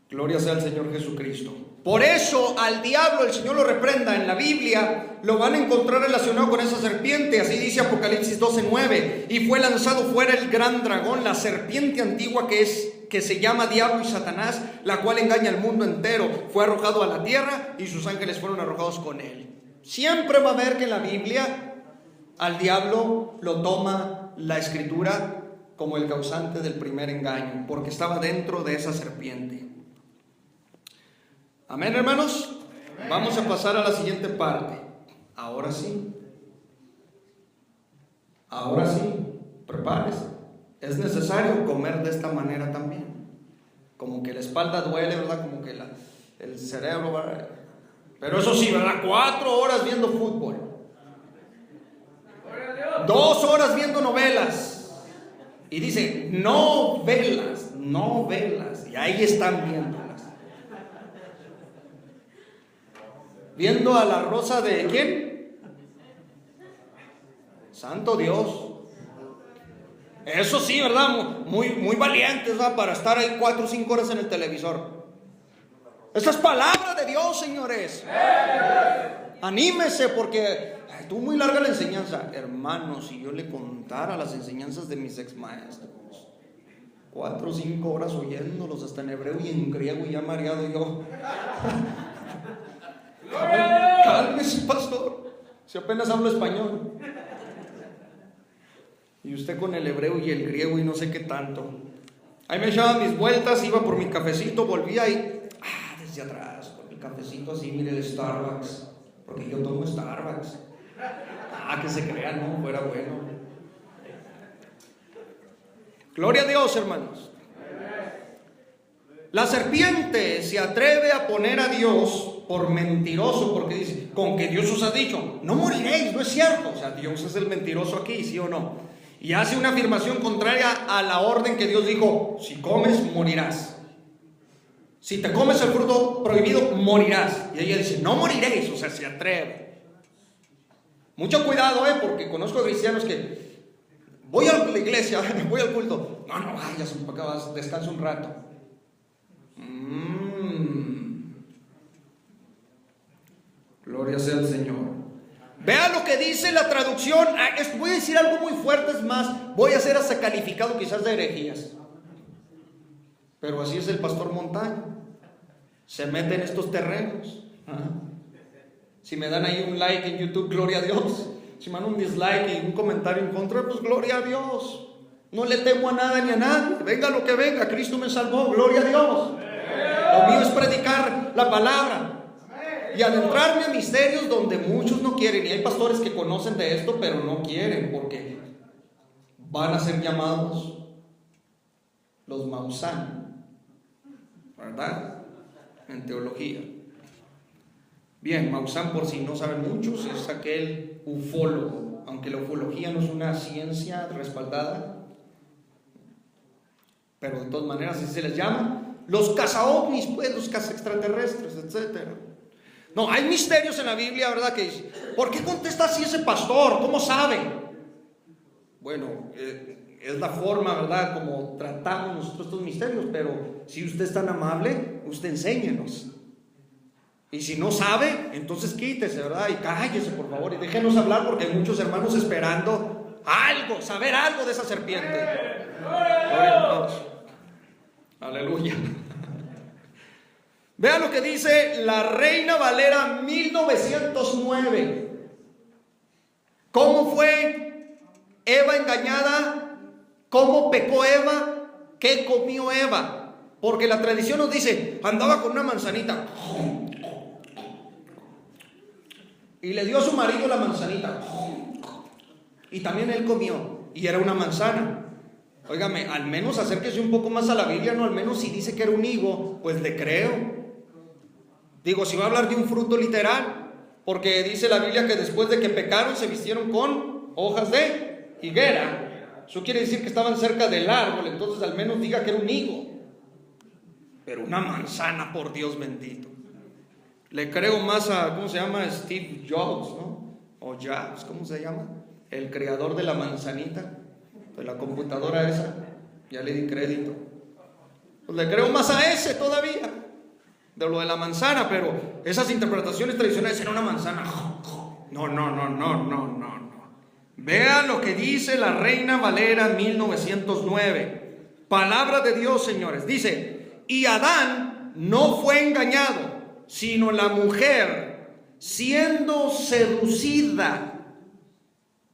Gloria sea al Señor Jesucristo. Por eso al diablo el Señor lo reprenda. En la Biblia lo van a encontrar relacionado con esa serpiente. Así dice Apocalipsis 12:9. Y fue lanzado fuera el gran dragón, la serpiente antigua que se llama Diablo y Satanás, la cual engaña al mundo entero. Fue arrojado a la tierra y sus ángeles fueron arrojados con él. Siempre va a ver que en la Biblia al diablo lo toma la Escritura como el causante del primer engaño, porque estaba dentro de esa serpiente. Amén, hermanos. Amén. Vamos a pasar a la siguiente parte. Ahora sí, prepárese. Es necesario comer de esta manera también. Como que la espalda duele, ¿verdad? Como que el cerebro, ¿verdad? Pero eso sí, ¿verdad? 4 horas viendo fútbol, 2 horas viendo novelas. Y dice, novelas. Y ahí están viéndolas. Viendo a la Rosa de ¿quién? Santo Dios. Eso sí, ¿verdad? Muy valientes, ¿verdad? Para estar ahí 4 o 5 horas en el televisor. Esta es palabra de Dios, señores. Anímese, porque estuvo muy larga la enseñanza. Hermanos, si yo le contara las enseñanzas de mis ex maestros, 4 o 5 horas oyéndolos, hasta en hebreo y en griego, y ya mareado yo. Cálmese, pastor, si apenas hablo español. Y usted con el hebreo y el griego y no sé qué tanto. Ahí me echaba mis vueltas, iba por mi cafecito, volvía y desde atrás, con mi cafecito así, mire, el Starbucks, porque yo tomo Starbucks. Que se crean, no, fuera bueno. Gloria a Dios, hermanos. La serpiente se atreve a poner a Dios por mentiroso, porque dice, con que Dios os ha dicho, no moriréis, no es cierto. O sea, Dios es el mentiroso aquí, ¿sí o no? Y hace una afirmación contraria a la orden que Dios dijo, si comes, morirás. Si te comes el fruto prohibido, morirás. Y ella dice, no moriréis, o sea, se atreve. Mucho cuidado, porque conozco cristianos que voy a la iglesia, voy al culto. No vayas, para acá, descansa un rato. Gloria sea al Señor. Vea lo que dice la traducción. Voy a decir algo muy fuerte, es más, voy a ser hasta calificado quizás de herejías. Pero así es el pastor Montaño. Se mete en estos terrenos. Si me dan ahí un like en YouTube, gloria a Dios. Si me dan un dislike y un comentario en contra, pues gloria a Dios. No le temo a nada ni a nadie. Venga lo que venga, Cristo me salvó, gloria a Dios. Lo mío es predicar la palabra y adentrarme a misterios donde muchos no quieren. Y hay pastores que conocen de esto, pero no quieren, porque van a ser llamados los Mausán, ¿verdad? En teología. Bien, Mausán, por si no saben muchos, es aquel ufólogo, aunque la ufología no es una ciencia respaldada, pero de todas maneras así se les llama. Los cazaovnis, pues, los cazaextraterrestres, etcétera. No, hay misterios en la Biblia, ¿verdad? Que dice, ¿por qué contesta así ese pastor? ¿Cómo sabe? Bueno, es la forma, ¿verdad?, como tratamos nosotros estos misterios. Pero si usted es tan amable, usted enséñenos. Y si no sabe, entonces quítese, ¿verdad? Y cállese, por favor, y déjenos hablar, porque hay muchos hermanos esperando algo, saber algo de esa serpiente. Gloria a Dios. Aleluya. Vea lo que dice la Reina Valera 1909. ¿Cómo fue Eva engañada? ¿Cómo pecó Eva? ¿Qué comió Eva? Porque la tradición nos dice, andaba con una manzanita y le dio a su marido la manzanita y también él comió, y era una manzana. Óigame, al menos acérquese un poco más a la Biblia, no, al menos si dice que era un higo, pues le creo. Digo, si va a hablar de un fruto literal, porque dice la Biblia que después de que pecaron se vistieron con hojas de higuera. Eso quiere decir que estaban cerca del árbol, entonces al menos diga que era un higo. Pero una manzana, por Dios bendito. Le creo más a, ¿cómo se llama? Steve Jobs, ¿no? O Jobs, ¿cómo se llama? El creador de la manzanita, de la computadora esa. Ya le di crédito. Pues le creo más a ese todavía, de lo de la manzana. Pero esas interpretaciones tradicionales, era una manzana. No. Vea lo que dice la Reina Valera 1909. Palabra de Dios, señores. Dice, y Adán no fue engañado, sino la mujer, siendo seducida.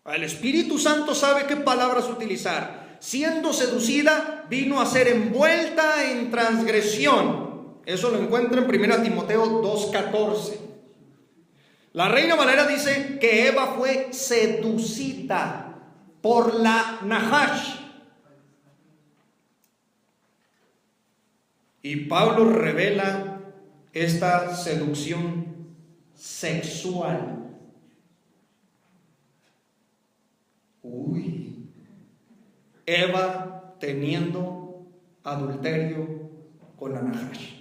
El Espíritu Santo sabe qué palabras utilizar. Siendo seducida, vino a ser envuelta en transgresión. Eso lo encuentra en 1 Timoteo 2:14. La Reina Valera dice que Eva fue seducida por la Nahash. Y Pablo revela esta seducción sexual. Eva teniendo adulterio con la Nahash,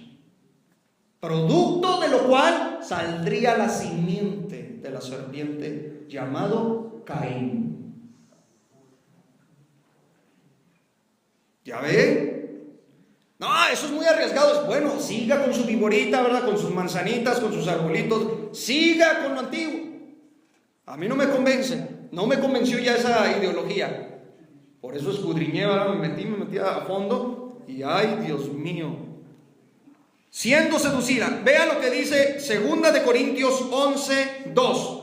producto de lo cual saldría la simiente de la serpiente llamado Caín. ¿Ya ve? No, eso es muy arriesgado. Bueno, siga con su viborita, ¿verdad? Con sus manzanitas, con sus arbolitos. Siga con lo antiguo. A mí no me convence. No me convenció ya esa ideología. Por eso escudriñé, ¿verdad? Me metí a fondo. Y ay, Dios mío. Siendo seducida. Vea lo que dice 2 de Corintios 11:2.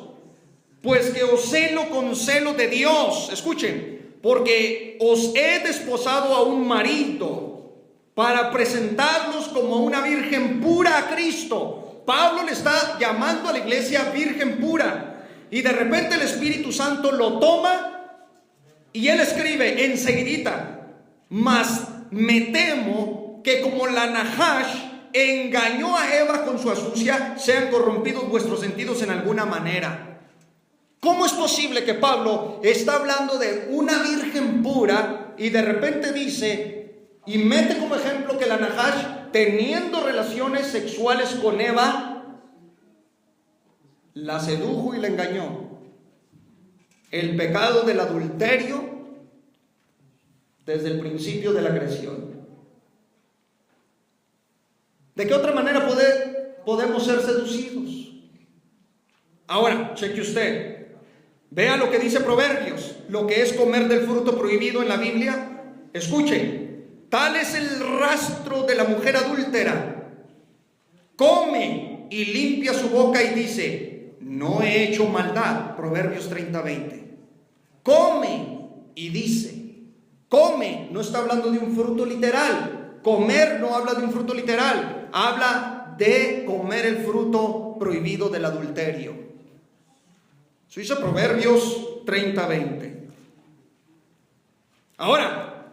Pues que os celo con celo de Dios. Escuchen. Porque os he desposado a un marido, para presentarlos como una virgen pura a Cristo. Pablo le está llamando a la iglesia virgen pura. Y de repente el Espíritu Santo lo toma y él escribe enseguidita: mas me temo que como la Nahash engañó a Eva con su astucia, sean corrompidos vuestros sentidos en alguna manera. ¿Cómo es posible que Pablo está hablando de una virgen pura y de repente dice y mete como ejemplo que la Nahash, teniendo relaciones sexuales con Eva, la sedujo y la engañó? El pecado del adulterio desde el principio de la creación. ¿De qué otra manera podemos ser seducidos? Ahora, cheque usted. Vea lo que dice Proverbios, lo que es comer del fruto prohibido en la Biblia. Escuche, tal es el rastro de la mujer adúltera. Come y limpia su boca y dice, no he hecho maldad. Proverbios 30:20. Come y dice, come, no está hablando de un fruto literal. Comer no habla de un fruto literal, habla de comer el fruto prohibido del adulterio. Eso dice Proverbios 30:20. Ahora,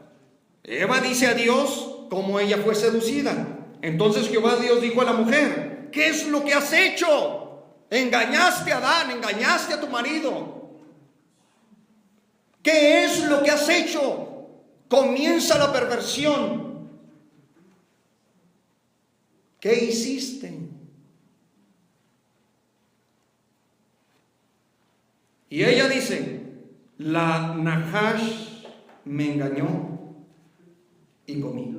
Eva dice a Dios cómo ella fue seducida. Entonces Jehová Dios dijo a la mujer, ¿qué es lo que has hecho? Engañaste a Adán, engañaste a tu marido. ¿Qué es lo que has hecho? Comienza la perversión. ¿Qué hiciste? Y ella dice, la Nahash me engañó y comí.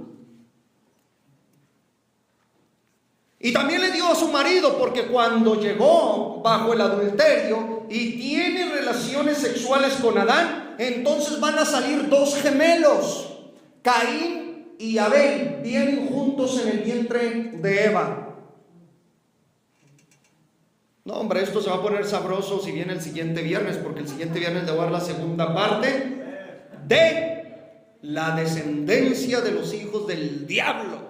Y también le dio a su marido, porque cuando llegó bajo el adulterio y tiene relaciones sexuales con Adán, entonces van a salir dos gemelos, Caín y Abel, vienen juntos en el vientre de Eva. No, hombre, esto se va a poner sabroso si viene el siguiente viernes, porque el siguiente viernes le voy a dar la segunda parte de la descendencia de los hijos del diablo.